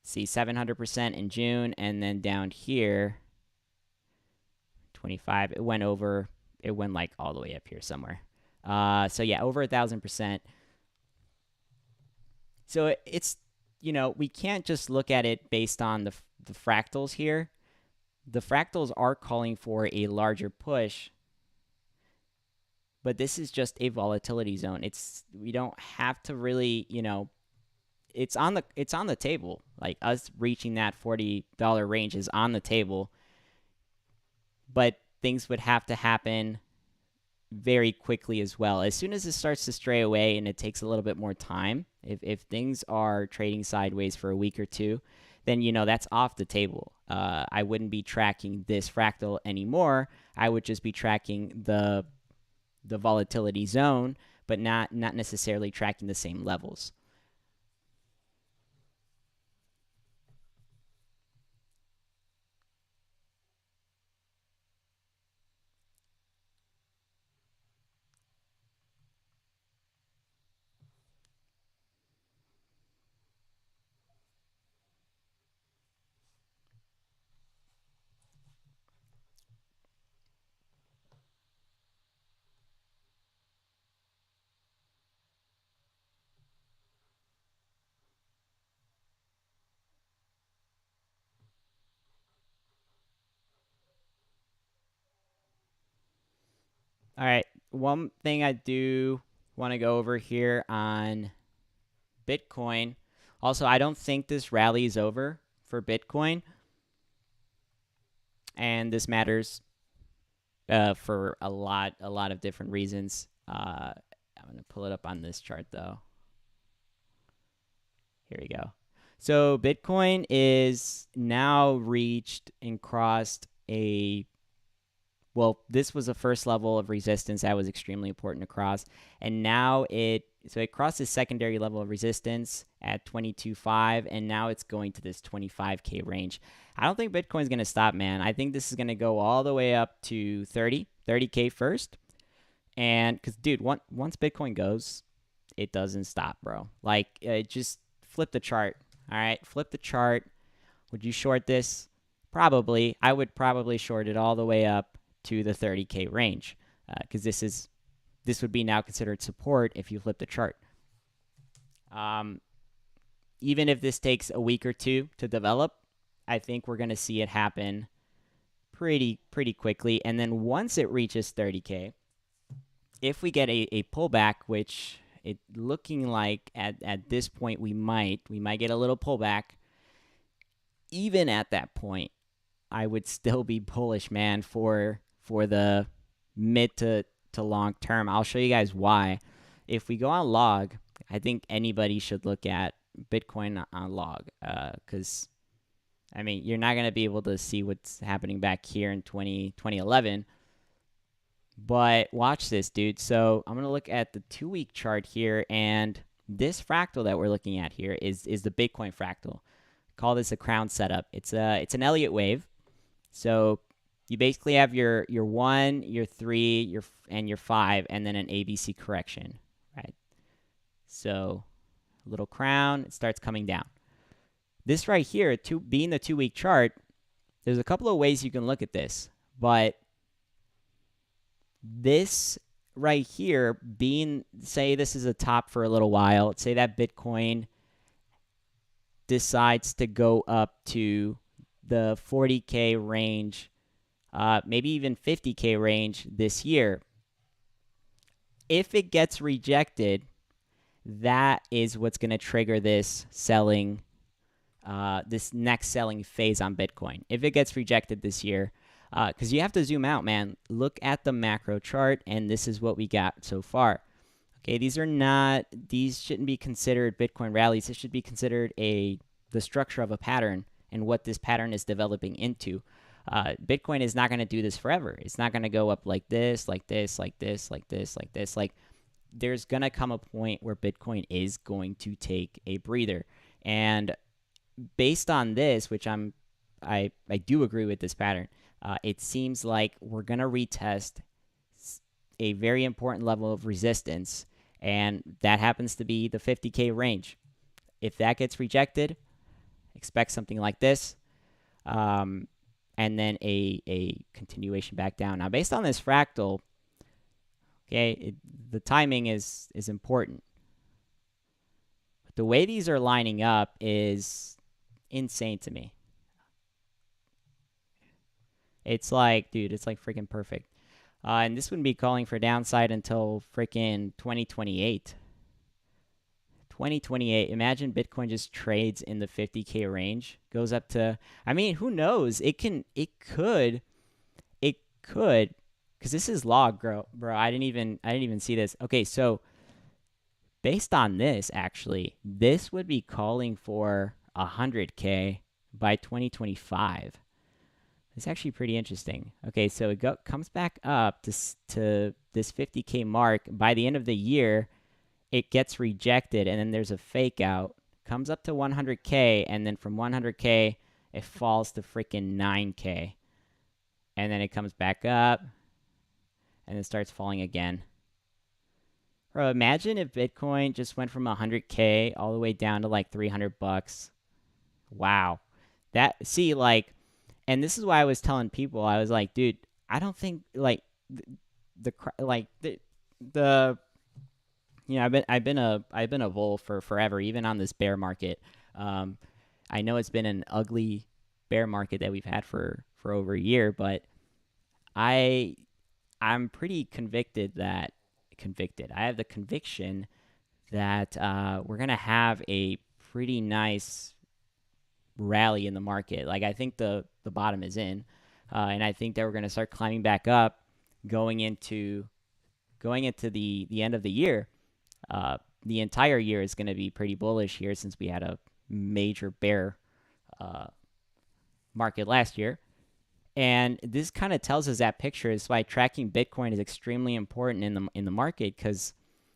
see, 700% in June, and then down here, 25. It went like all the way up here somewhere. So yeah, over 1,000%. So it's, we can't just look at it based on the fractals here. The fractals are calling for a larger push, but this is just a volatility zone. We don't have to really, it's on the table. Like us reaching that $40 range is on the table, but things would have to happen very quickly as well. As soon as it starts to stray away and it takes a little bit more time, if things are trading sideways for a week or two, then that's off the table. I wouldn't be tracking this fractal anymore. I would just be tracking the volatility zone, but not necessarily tracking the same levels. All right, one thing I do want to go over here on Bitcoin. Also, I don't think this rally is over for Bitcoin, and this matters for a lot of different reasons. I'm going to pull it up on this chart, though. Here we go. So Bitcoin is now reached and crossed this was the first level of resistance that was extremely important to cross. And now it crossed the secondary level of resistance at 22.5, and now it's going to this 25K range. I don't think Bitcoin's going to stop, man. I think this is going to go all the way up to 30K first. And because, dude, once Bitcoin goes, it doesn't stop, bro. Like, just flip the chart. All right, flip the chart. Would you short this? Probably. I would probably short it all the way up to the 30K range, because this would be now considered support if you flip the chart. Even if this takes a week or two to develop, I think we're going to see it happen pretty quickly. And then once it reaches 30K, if we get a pullback, which it looking like at this point we might get a little pullback, even at that point, I would still be bullish, man, for the mid to long term. I'll show you guys why. If we go on log, I think anybody should look at Bitcoin on log, because you're not going to be able to see what's happening back here in 2011. But watch this, dude. So I'm going to look at the 2-week chart here, and this fractal that we're looking at here is the Bitcoin fractal. Call this a crown setup. It's an Elliott wave. So you basically have your 1, your 3, and your 5, and then an ABC correction, right? So little crown, it starts coming down. This right here, being the 2-week chart, there's a couple of ways you can look at this, but this right here say this is a top for a little while, say that Bitcoin decides to go up to the 40K range, maybe even 50K range this year. If it gets rejected, that is what's going to trigger this next selling phase on Bitcoin. If it gets rejected this year, because you have to zoom out, man. Look at the macro chart, and this is what we got so far. Okay, these shouldn't be considered Bitcoin rallies. This should be considered a the structure of a pattern and what this pattern is developing into. Bitcoin is not going to do this forever. It's not going to go up like this, like this, like this, like this, like this. Like, there's going to come a point where Bitcoin is going to take a breather. And based on this, which I do agree with this pattern, it seems like we're going to retest a very important level of resistance, and that happens to be the 50K range. If that gets rejected, expect something like this, and then a continuation back down. Now, based on this fractal, okay, the timing is important. But the way these are lining up is insane to me. It's like, dude, it's like freaking perfect. And this wouldn't be calling for downside until freaking 2028. 2028. Imagine Bitcoin just trades in the 50K range, goes up to, I mean, who knows? It could, because this is log, bro. I didn't even see this. Okay, so based on this, actually, this would be calling for 100K by 2025. It's actually pretty interesting. Okay, so it comes back up to this 50K mark. By the end of the year, it gets rejected, and then there's a fake out. Comes up to 100K, and then from 100K, it falls to freaking 9K. And then it comes back up, and it starts falling again. Bro, imagine if Bitcoin just went from 100K all the way down to like $300. Wow. See, like, and this is why I was telling people, I was like, dude, I don't think like the you know, I've been a bull for forever, even on this bear market. I know it's been an ugly bear market that we've had for over a year, but I'm pretty convicted. I have the conviction that we're gonna have a pretty nice rally in the market. Like, I think the bottom is in, and I think that we're going to start climbing back up going into the end of the year. The entire year is going to be pretty bullish here, since we had a major bear market last year. And this kind of tells us that picture. Is why tracking Bitcoin is extremely important in the market, because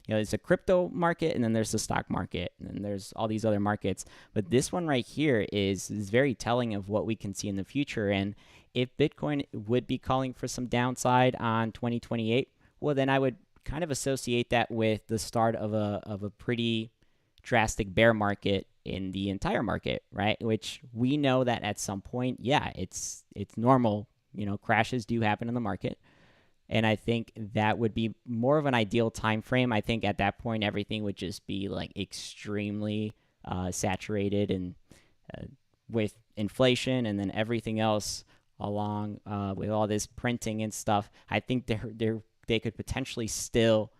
there's a crypto market, and then there's the stock market, and then there's all these other markets. But this one right here is very telling of what we can see in the future. And if Bitcoin would be calling for some downside on 2028, well, then I would kind of associate that with the start of a pretty drastic bear market in the entire market, right? Which we know that at some point, yeah, it's normal. Crashes do happen in the market. And I think that would be more of an ideal time frame. I think at that point, everything would just be like extremely saturated, and with inflation, and then everything else along with all this printing and stuff. I think they could potentially still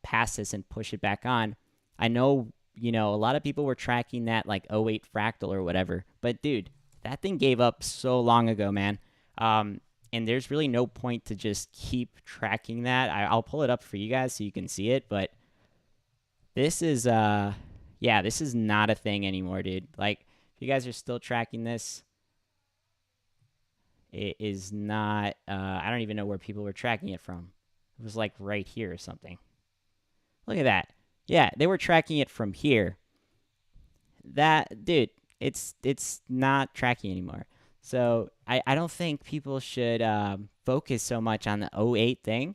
pass this and push it back on. I know, a lot of people were tracking that like 08 fractal or whatever, but dude, that thing gave up so long ago, man. And there's really no point to just keep tracking that. I'll pull it up for you guys so you can see it, but this is this is not a thing anymore, dude. Like, if you guys are still tracking this, it is not, I don't even know where people were tracking it from. It was like right here or something. Look at that. Yeah, they were tracking it from here. That, dude, it's not tracking anymore. So I don't think people should focus so much on the 08 thing.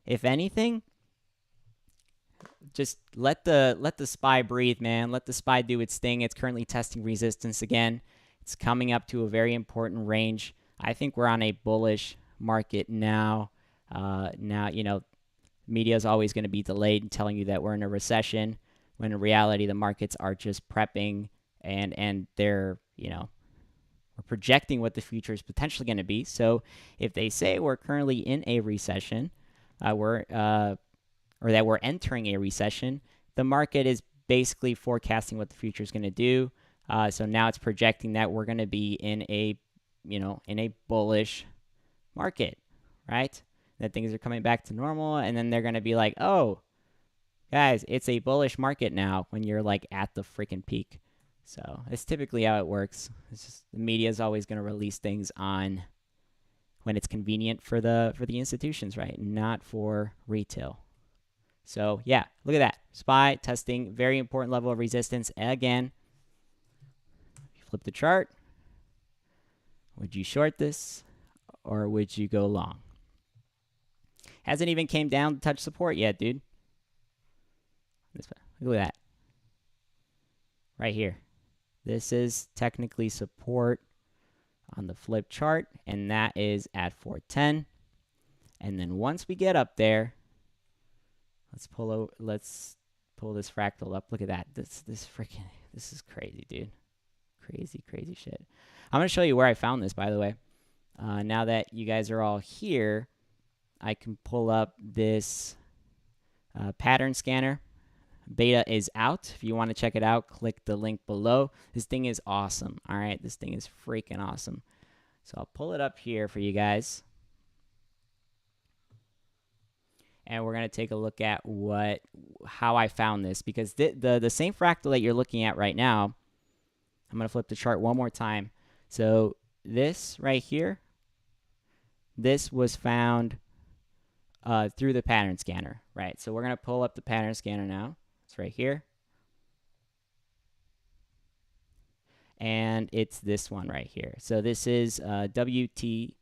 If anything, just let the SPY breathe, man. Let the SPY do its thing. It's currently testing resistance again. It's coming up to a very important range. I think we're on a bullish market now. Media is always going to be delayed in telling you that we're in a recession, when in reality the markets are just prepping, and they're, we're projecting what the future is potentially going to be. So if they say we're currently in a recession, or that we're entering a recession, the market is basically forecasting what the future is going to do. So now it's projecting that we're going to be in a bullish market, right? That things are coming back to normal, and then they're going to be like, oh, guys, it's a bullish market now, when you're like at the freaking peak. So it's typically how it works. It's just the media is always going to release things on when it's convenient for the institutions, right? Not for retail. So yeah, look at that. SPY testing, very important level of resistance. Again, flip the chart. Would you short this or would you go long? Hasn't even came down to touch support yet, dude. Look at that. Right here. This is technically support on the flip chart, and that is at 410. And then once we get up there, let's pull this fractal up. Look at that. This is crazy, dude. Crazy shit. I'm going to show you where I found this, by the way. Now that you guys are all here, I can pull up this pattern scanner. Beta is out. If you want to check it out, click the link below. This thing is awesome. All right, this thing is freaking awesome. So I'll pull it up here for you guys. And we're going to take a look at how I found this, because the same fractal that you're looking at right now, I'm going to flip the chart one more time. So this right here, this was found through the pattern scanner, right? So we're going to pull up the pattern scanner now. It's right here. And it's this one right here. So this is WTFC.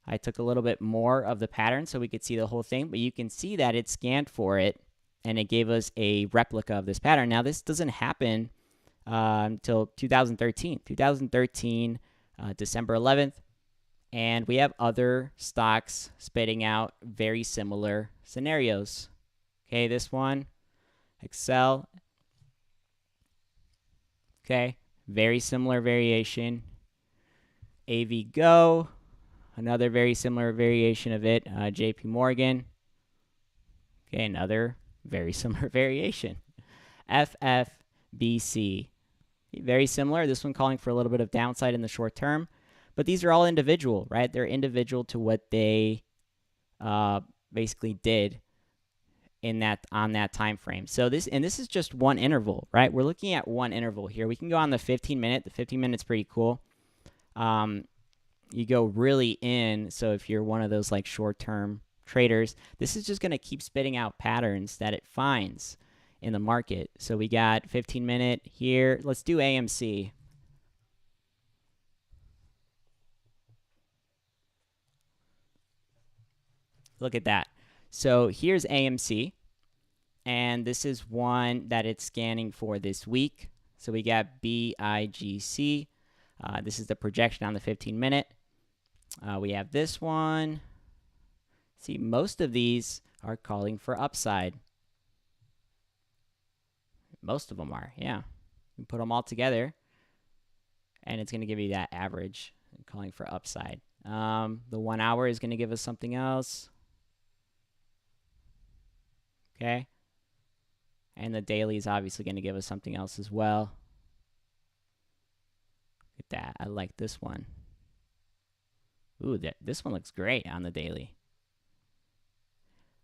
I took a little bit more of the pattern so we could see the whole thing, but you can see that it scanned for it, and it gave us a replica of this pattern. Now, this doesn't happen until 2013. 2013, December 11th. And we have other stocks spitting out very similar scenarios. Okay, this one, Excel. Okay, very similar variation. AV Go, another very similar variation of it. JP Morgan. Okay, another very similar variation. FFBC, very similar. This one calling for a little bit of downside in the short term. But these are all individual, right? They're individual to what they basically did on that time frame. So this is just one interval, right? We're looking at one interval here. We can go on the 15-minute. The 15-minute's pretty cool. You go really in. So if you're one of those like short-term traders, this is just going to keep spitting out patterns that it finds in the market. So we got 15-minute here. Let's do AMC. Look at that. So here's AMC, and this is one that it's scanning for this week. So we got BIGC. This is the projection on the 15-minute. We have this one. See, most of these are calling for upside. Most of them are, yeah. You put them all together, and it's going to give you that average calling for upside. The 1 hour is going to give us something else. Okay. And the daily is obviously going to give us something else as well. Look at that. I like this one. Ooh, this one looks great on the daily.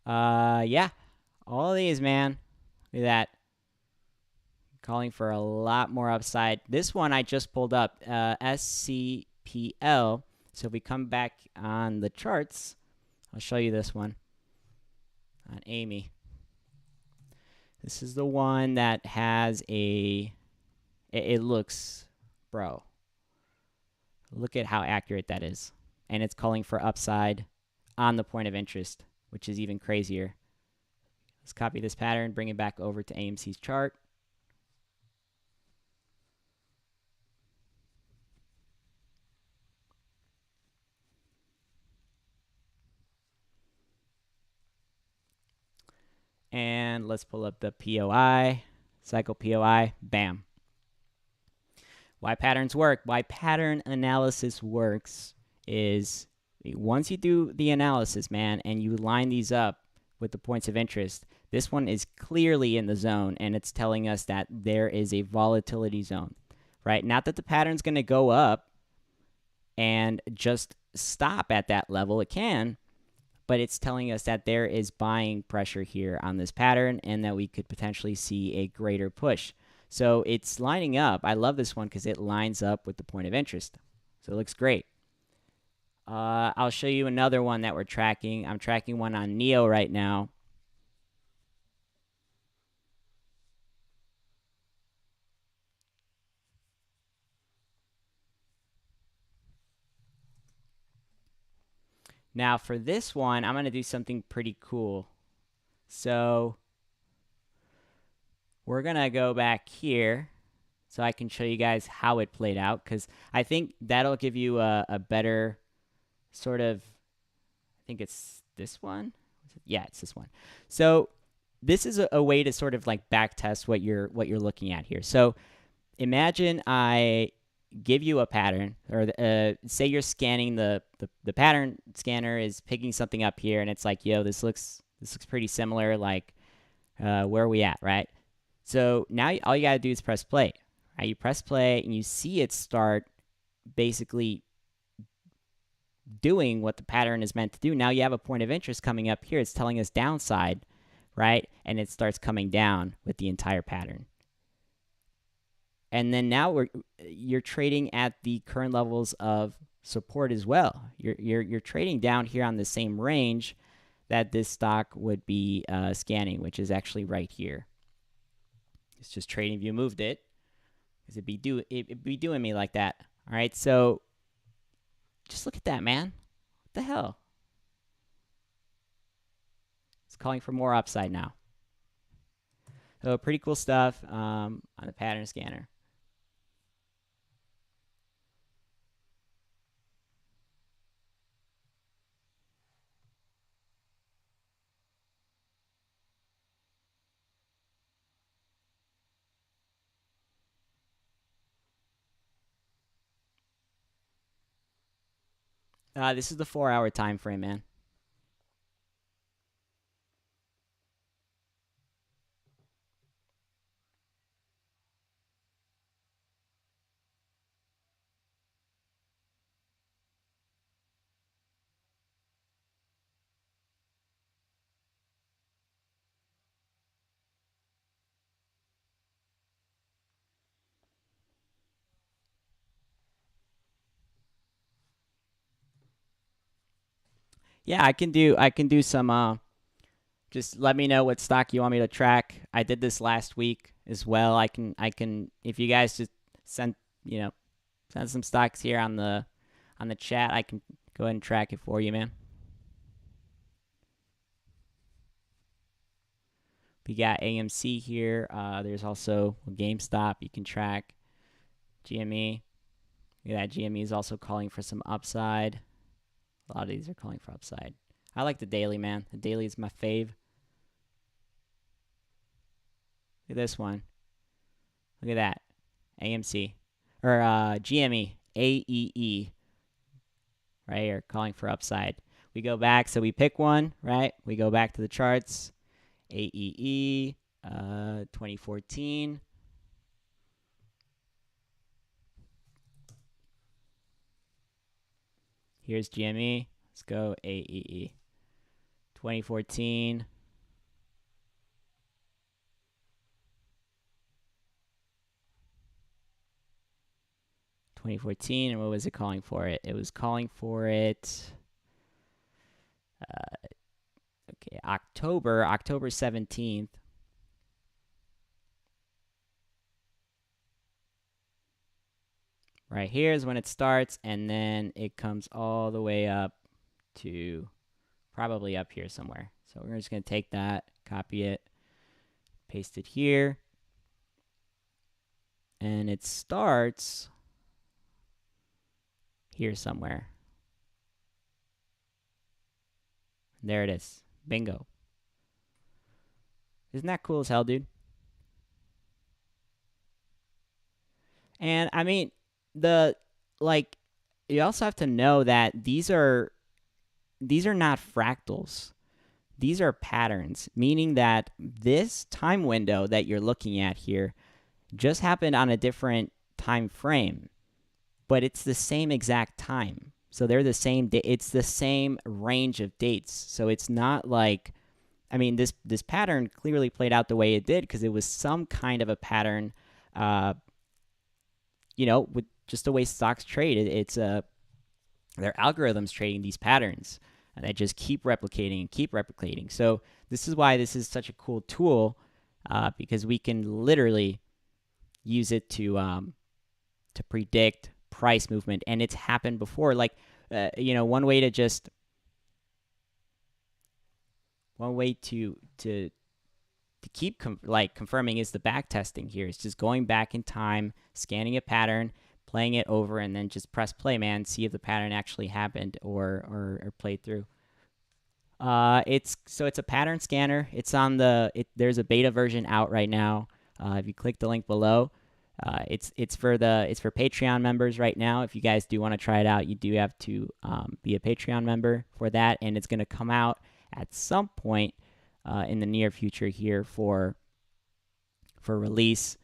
Yeah. All of these, man. Look at that. Calling for a lot more upside. This one I just pulled up. SCPL. So if we come back on the charts, I'll show you this one on Amy. This is the one that has it looks, bro, look at how accurate that is. And it's calling for upside on the point of interest, which is even crazier. Let's copy this pattern, bring it back over to AMC's chart. And let's pull up the POI, cycle POI, bam. Why patterns work, why pattern analysis works is once you do the analysis, man, and you line these up with the points of interest, this one is clearly in the zone, and it's telling us that there is a volatility zone, right? Not that the pattern's going to go up and just stop at that level. It can, but it's telling us that there is buying pressure here on this pattern and that we could potentially see a greater push. So it's lining up. I love this one because it lines up with the point of interest. So it looks great. I'll show you another one that we're tracking. I'm tracking one on NEO right now. Now for this one, I'm going to do something pretty cool. So we're going to go back here so I can show you guys how it played out, because I think that'll give you a better sort of, I think it's this one. Yeah, it's this one. So this is a way to sort of like back test what you're looking at here. So imagine I give you a pattern, or say you're scanning the pattern scanner is picking something up here, and it's like, yo, this looks pretty similar. Like, where are we at, right? So now all you gotta do is press play. Right? You press play, and you see it start basically doing what the pattern is meant to do. Now you have a point of interest coming up here. It's telling us downside, right? And it starts coming down with the entire pattern. And then now you're trading at the current levels of support as well. You're trading down here on the same range that this stock would be scanning, which is actually right here. It's just trading view moved it, because it'd be doing me like that. All right, so just look at that, man. What the hell? It's calling for more upside now. So pretty cool stuff on the pattern scanner. This is the 4-hour time frame, man. Yeah, I can do some just let me know what stock you want me to track. I did this last week as well. I can if you guys just send some stocks here on the chat, I can go ahead and track it for you, man. We got AMC here. There's also GameStop you can track. GME. Look at that. GME is also calling for some upside. A lot of these are calling for upside. I like the daily, man. The daily is my fave. Look at this one. Look at that. AMC. Or GME. AEE. Right here, calling for upside. We go back, so we pick one, right? We go back to the charts. AEE, 2014. Here's GME. Let's go AEE. 2014. And what was it calling for it? It was calling for it. Okay, October 17th. Right here is when it starts, and then it comes all the way up to probably up here somewhere. So we're just going to take that, copy it, paste it here. And it starts here somewhere. There it is. Bingo. Isn't that cool as hell, dude? And I mean, you also have to know that these are not fractals. These are patterns, meaning that this time window that you're looking at here just happened on a different time frame, but it's the same exact time. So they're the same it's the same range of dates. So it's not like, I mean, this pattern clearly played out the way it did because it was some kind of a pattern you know, with just the way stocks trade, it's their algorithms trading these patterns and they just keep replicating and keep replicating. So this is why this is such a cool tool, because we can literally use it to predict price movement, and it's happened before. Like, you know, one way to keep confirming is the back testing here. It's just going back in time, scanning a pattern, playing it over, and then just press play, man. See if the pattern actually happened or played through. It's a pattern scanner. It's on there's a beta version out right now. If you click the link below, it's for Patreon members right now. If you guys do want to try it out, you do have to be a Patreon member for that, and it's going to come out at some point in the near future here for release.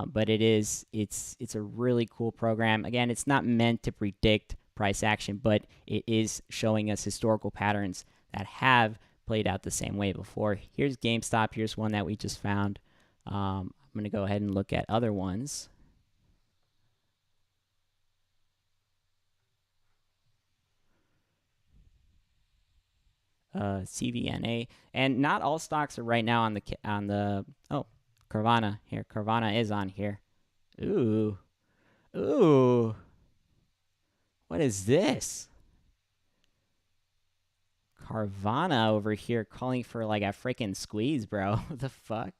But it's a really cool program. Again, it's not meant to predict price action, but it is showing us historical patterns that have played out the same way before. Here's GameStop. Here's one that we just found. I'm going to go ahead and look at other ones. CVNA, and not all stocks are right now on the oh, Carvana here. Carvana is on here. Ooh, what is this? Carvana over here calling for like a freaking squeeze, bro. What the fuck?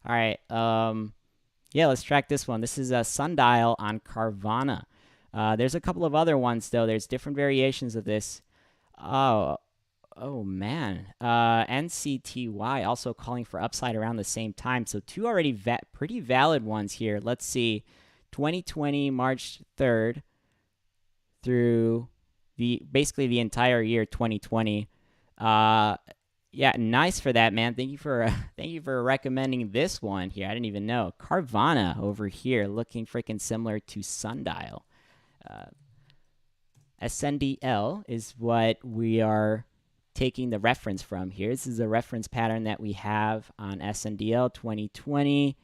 All right, yeah, let's track this one. This is a sundial on Carvana. There's a couple of other ones though. There's different variations of this. Oh man, NCTY also calling for upside around the same time. So two already pretty valid ones here. Let's see, 2020 March 3rd through basically the entire year 2020. Yeah, nice for that, man. Thank you for recommending this one here. I didn't even know. Carvana over here looking freaking similar to Sundial. SNDL is what we are taking the reference from here. This is a reference pattern that we have on SNDL 2020.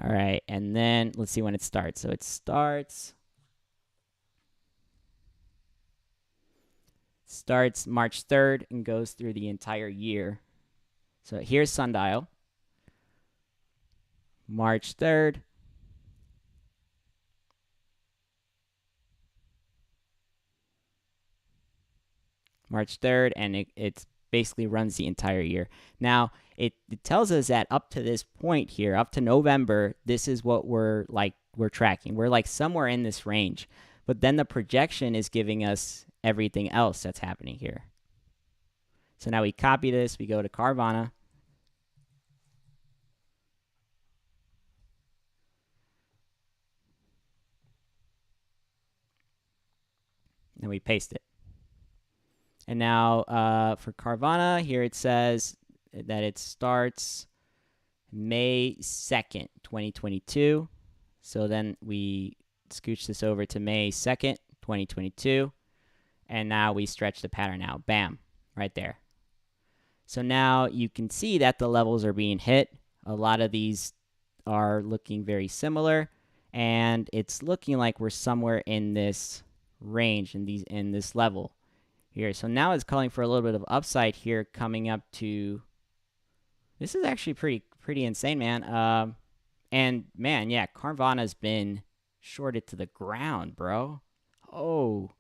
All right, and then let's see when it starts. So it starts March 3rd and goes through the entire year. So here's Sundial. March 3rd. March 3rd, and it basically runs the entire year. Now, it tells us that up to this point here, up to November, this is what we're tracking. We're like somewhere in this range. But then the projection is giving us everything else that's happening here. So now we copy this, we go to Carvana. And we paste it. And now for Carvana, here it says that it starts May 2nd, 2022. So then we scooch this over to May 2nd, 2022. And now we stretch the pattern out. Bam, right there. So now you can see that the levels are being hit. A lot of these are looking very similar. And it's looking like we're somewhere in this range, in this level here. So now it's calling for a little bit of upside here, coming up to, this is actually pretty insane, man. And man, yeah, Carvana's been shorted to the ground, bro. Oh,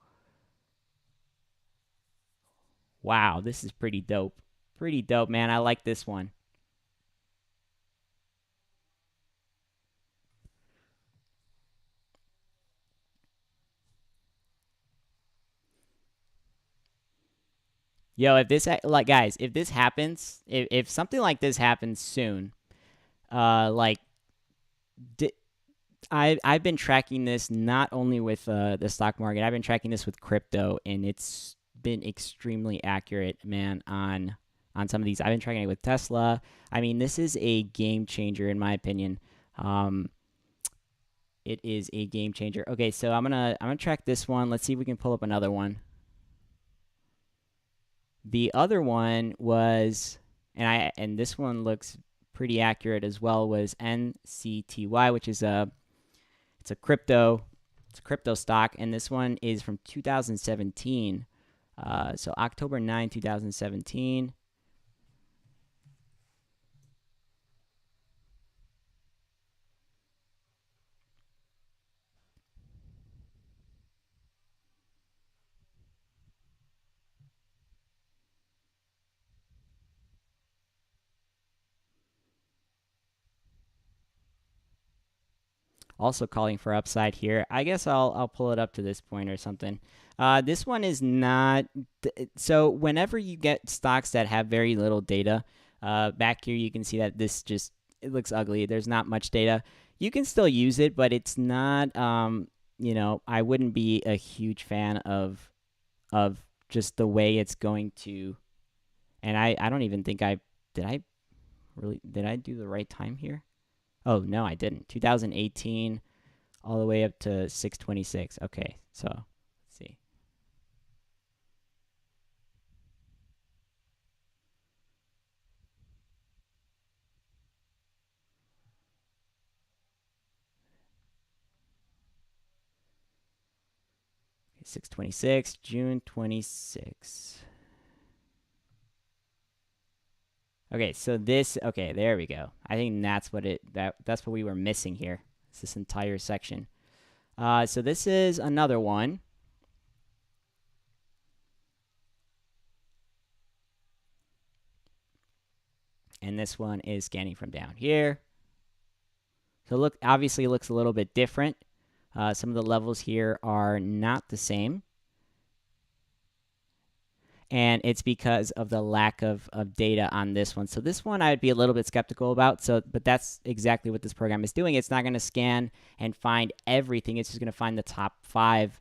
wow, this is pretty dope. Pretty dope, man. I like this one. Yo, if this guys, if this happens, if something like this happens soon, I've been tracking this not only with the stock market. I've been tracking this with crypto, and it's been extremely accurate, man, on some of these. I've been tracking it with Tesla. I mean, this is a game changer in my opinion. It is a game changer. Okay, so I'm gonna track this one. Let's see if we can pull up another one. The other one was, and this one looks pretty accurate as well was NCTY, which is it's a crypto stock, and this one is from 2017. So October 9, 2017. Also calling for upside here. I guess I'll pull it up to this point or something. This one is not. So whenever you get stocks that have very little data, back here you can see that this just it looks ugly. There's not much data. You can still use it, but it's not. I wouldn't be a huge fan of just the way it's going to. And I don't even think did I do the right time here? Oh, no, I didn't. 2018 all the way up to 626. Okay, so let's see. Okay, 626, June 26. Okay, so okay, there we go. I think that's what we were missing here. It's this entire section. So this is another one. And this one is scanning from down here. So look, obviously it looks a little bit different. Some of the levels here are not the same. And it's because of the lack of data on this one. So this one I would be a little bit skeptical about. But that's exactly what this program is doing. It's not going to scan and find everything. It's just going to find the top 5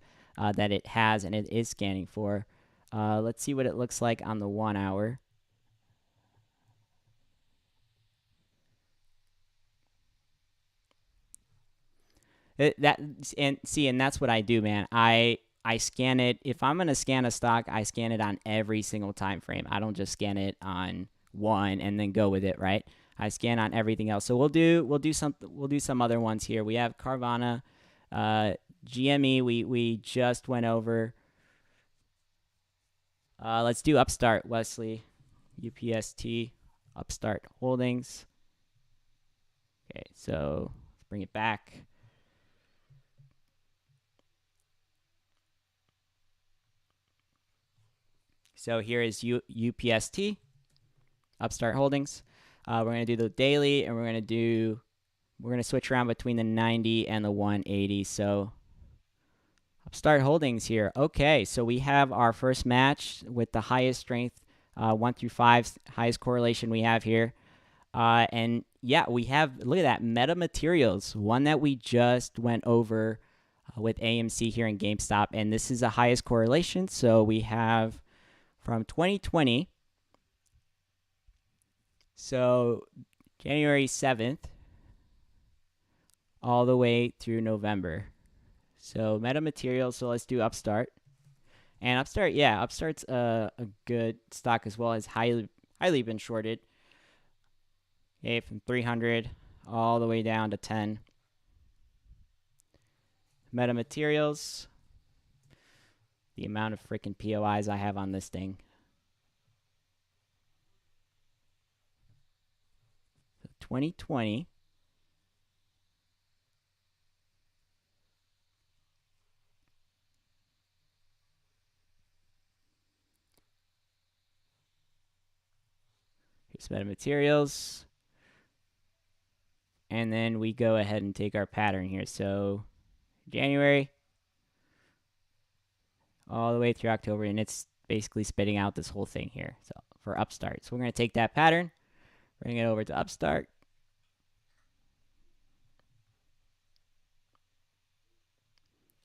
that it has and it is scanning for. Let's see what it looks like on the 1 hour. And that's what I do, man. I scan it. If I'm gonna scan a stock, I scan it on every single time frame. I don't just scan it on one and then go with it, right? I scan on everything else. So we'll do some other ones here. We have Carvana, GME. We just went over. Let's do Upstart, Wesley, UPST, Upstart Holdings. Okay, so let's bring it back. So here is UPST, Upstart Holdings. We're going to do the daily, and we're going to switch around between the 90 and the 180. So Upstart Holdings here. Okay, so we have our first match with the highest strength, 1 through 5, highest correlation we have here. And yeah, we have, look at that, metamaterials, one that we just went over with AMC here in GameStop. And this is the highest correlation. So we have from 2020, so January 7th, all the way through November. So metamaterials, so let's do Upstart. And Upstart, yeah, Upstart's a good stock as well, as highly been shorted. Okay, from 300 all the way down to 10. Metamaterials, the amount of freaking POIs I have on this thing. 2020. Here's metamaterials. And then we go ahead and take our pattern here. So January all the way through October, and it's basically spitting out this whole thing here. So for Upstart. So we're going to take that pattern, bring it over to Upstart.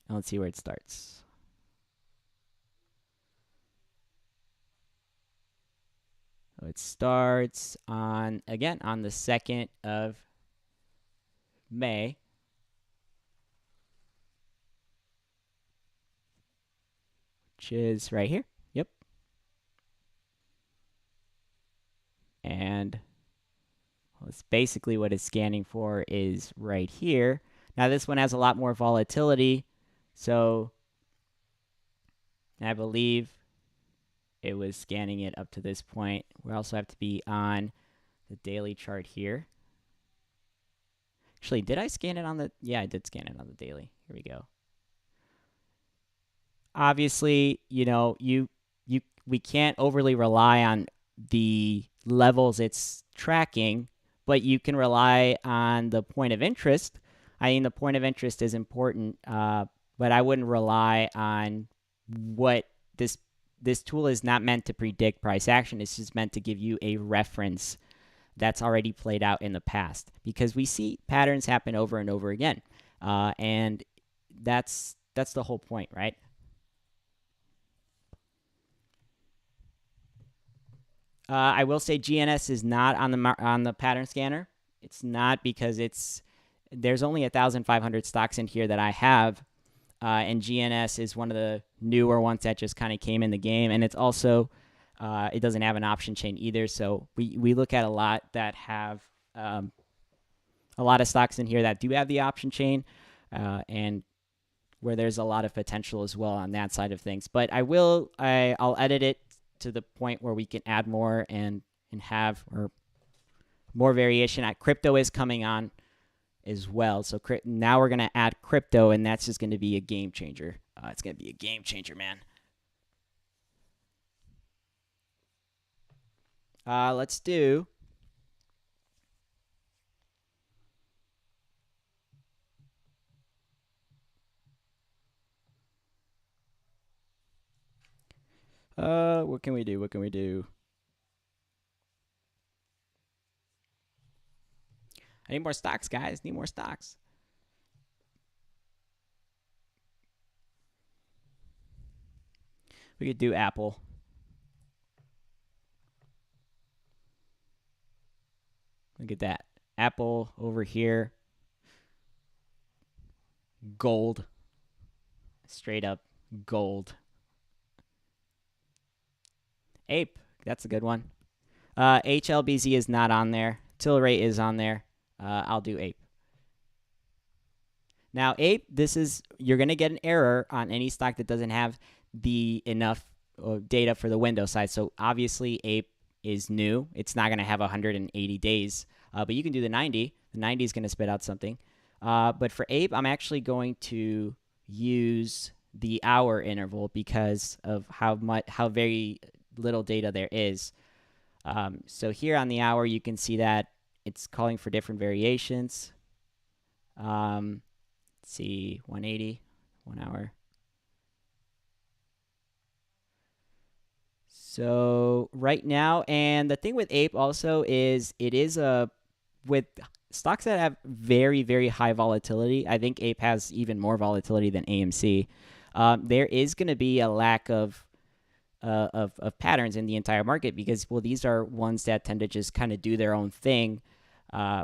And let's see where it starts. So it starts on the 2nd of May. Which is right here. Yep. And That's basically what it's scanning for is right here. Now this one has a lot more volatility, so I believe it was scanning it up to this point. We also have to be on the daily chart here. Actually, did I scan it on the... Yeah, I did scan it on the daily. Here we go. Obviously, you know, we can't overly rely on the levels it's tracking, but you can rely on the point of interest. I mean, the point of interest is important, but I wouldn't rely on what this tool is not meant to predict price action. It's just meant to give you a reference that's already played out in the past, because we see patterns happen over and over again, and that's the whole point, right? I will say GNS is not on the pattern scanner. It's not because there's only 1,500 stocks in here that I have, and GNS is one of the newer ones that just kind of came in the game, and it's also it doesn't have an option chain either. So we look at a lot that have a lot of stocks in here that do have the option chain, and where there's a lot of potential as well on that side of things. But I'll edit it to the point where we can add more and have more variation. Crypto is coming on as well. So now we're going to add crypto, and that's just going to be a game changer. It's going to be a game changer, man. Let's do... what can we do? What can we do? I need more stocks, guys. Need more stocks. We could do Apple. Look at that. Apple over here. Gold. Straight up gold. Ape. That's a good one. HLBZ is not on there. Tilray is on there. I'll do Ape. Now, Ape, you're going to get an error on any stock that doesn't have the enough data for the window size. So obviously, Ape is new. It's not going to have 180 days, but you can do the 90. The 90 is going to spit out something. But for Ape, I'm actually going to use the hour interval because of how very little data there is. So here on the hour, you can see that it's calling for different variations. Let's see, 180, 1 hour. So right now, and the thing with Ape also is with stocks that have very, very high volatility. I think Ape has even more volatility than AMC. There is going to be a lack of patterns in the entire market because, well, these are ones that tend to just kind of do their own thing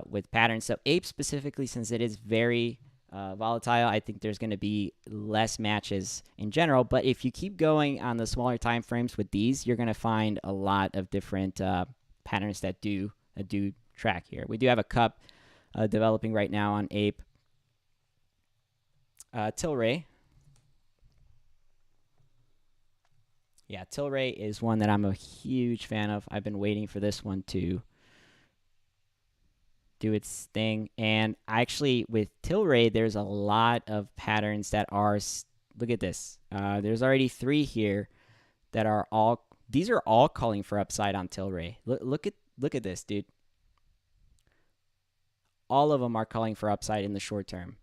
with patterns. So Ape specifically, since it is very volatile, I think there's going to be less matches in general. But if you keep going on the smaller time frames with these, you're going to find a lot of different patterns that do track here. We do have a cup developing right now on Ape. Tilray. Yeah, Tilray is one that I'm a huge fan of. I've been waiting for this one to do its thing. And actually, with Tilray, there's a lot of patterns that are... Look at this. There's already 3 here that are all... These are all calling for upside on Tilray. Look at this, dude. All of them are calling for upside in the short term.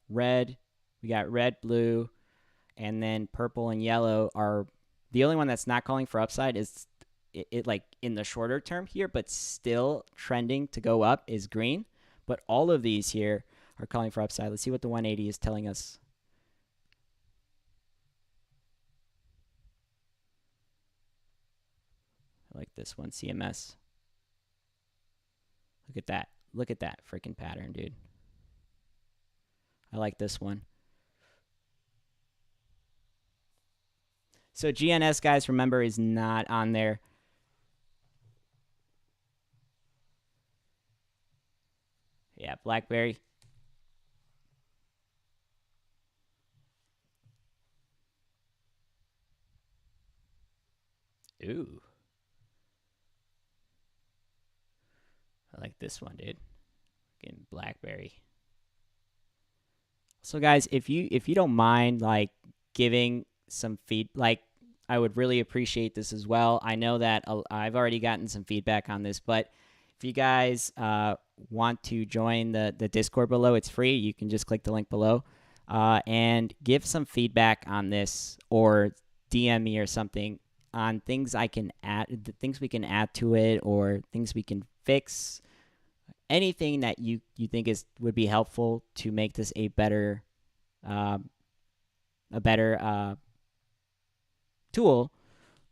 Red, we got red, blue, and then purple and yellow are... The only one that's not calling for upside is it like in the shorter term here, but still trending to go up is green. But all of these here are calling for upside. Let's see what the 180 is telling us. I like this one, CMS. Look at that. Look at that freaking pattern, dude. I like this one. So GNS, guys, remember, is not on there. Yeah, BlackBerry. Ooh, I like this one, dude. Getting BlackBerry. So guys, if you don't mind like giving some like I would really appreciate this as well. I know that I've already gotten some feedback on this, but if you guys want to join the Discord below, it's free. You can just click the link below and give some feedback on this, or DM me or something on things I can add, the things we can add to it, or things we can fix. Anything that you think would be helpful to make this a better uh, tool,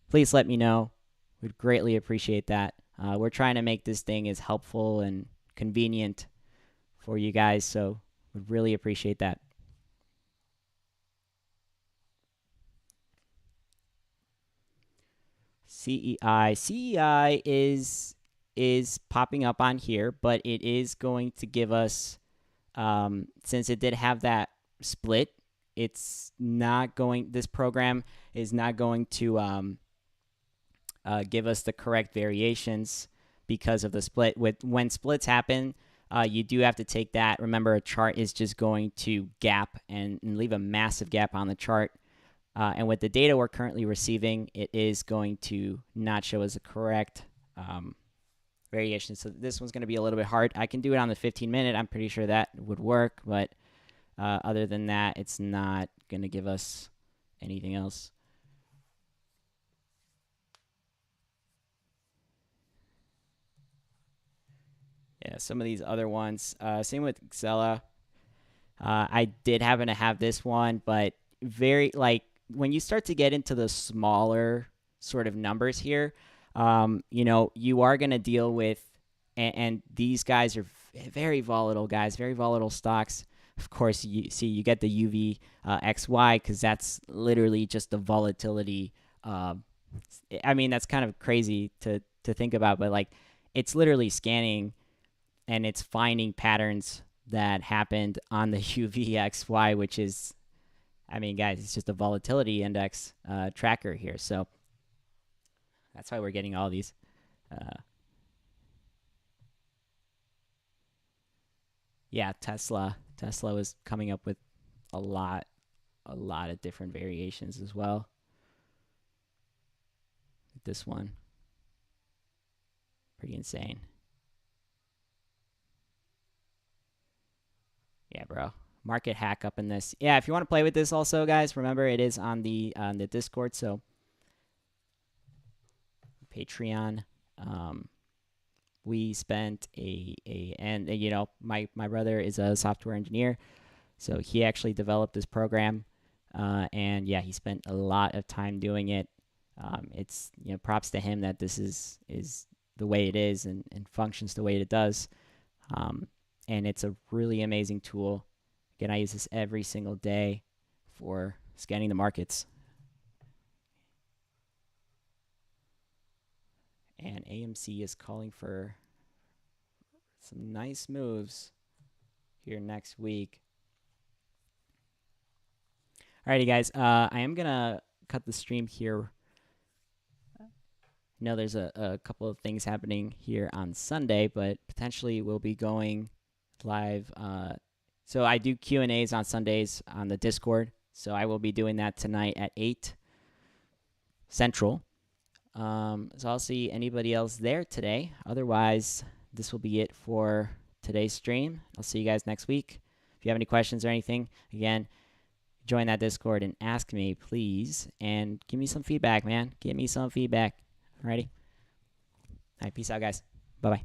please let me know. We'd greatly appreciate that. We're trying to make this thing as helpful and convenient for you guys, so we'd really appreciate that. CEI is popping up on here, but it is going to give us, since it did have that split, it's not going. This program is not going to give us the correct variations because of the split. When splits happen, you do have to take that. Remember, a chart is just going to gap and leave a massive gap on the chart. And with the data we're currently receiving, it is going to not show us the correct variation. So this one's going to be a little bit hard. I can do it on the 15-minute. I'm pretty sure that would work, but other than that, it's not going to give us anything else. Yeah, some of these other ones. Same with Xella. I did happen to have this one, but very like when you start to get into the smaller sort of numbers here, you are going to deal with, and these guys are very volatile guys, very volatile stocks. Of course, you get the UV XY because that's literally just the volatility. I mean, that's kind of crazy to think about, but like it's literally scanning and it's finding patterns that happened on the UVXY, which is, I mean, guys, it's just a volatility index tracker here. So that's why we're getting all these. Yeah, Tesla was coming up with a lot of different variations as well. This one, pretty insane. Yeah, bro. Market hack up in this. Yeah, if you want to play with this also, guys, remember it is on the Discord, so Patreon. We spent and my brother is a software engineer, so he actually developed this program, and yeah, he spent a lot of time doing it. It's props to him that this is the way it is and functions the way it does. And it's a really amazing tool. Again, I use this every single day for scanning the markets. And AMC is calling for some nice moves here next week. Alrighty, guys. I am going to cut the stream here. I know there's a couple of things happening here on Sunday, but potentially we'll be going live. So I do Q&As on Sundays on the Discord. So I will be doing that tonight at 8 Central. So I'll see anybody else there today. Otherwise, this will be it for today's stream. I'll see you guys next week. If you have any questions or anything, again, join that Discord and ask me, please. And give me some feedback, man. Give me some feedback. Alrighty? All right, peace out, guys. Bye-bye.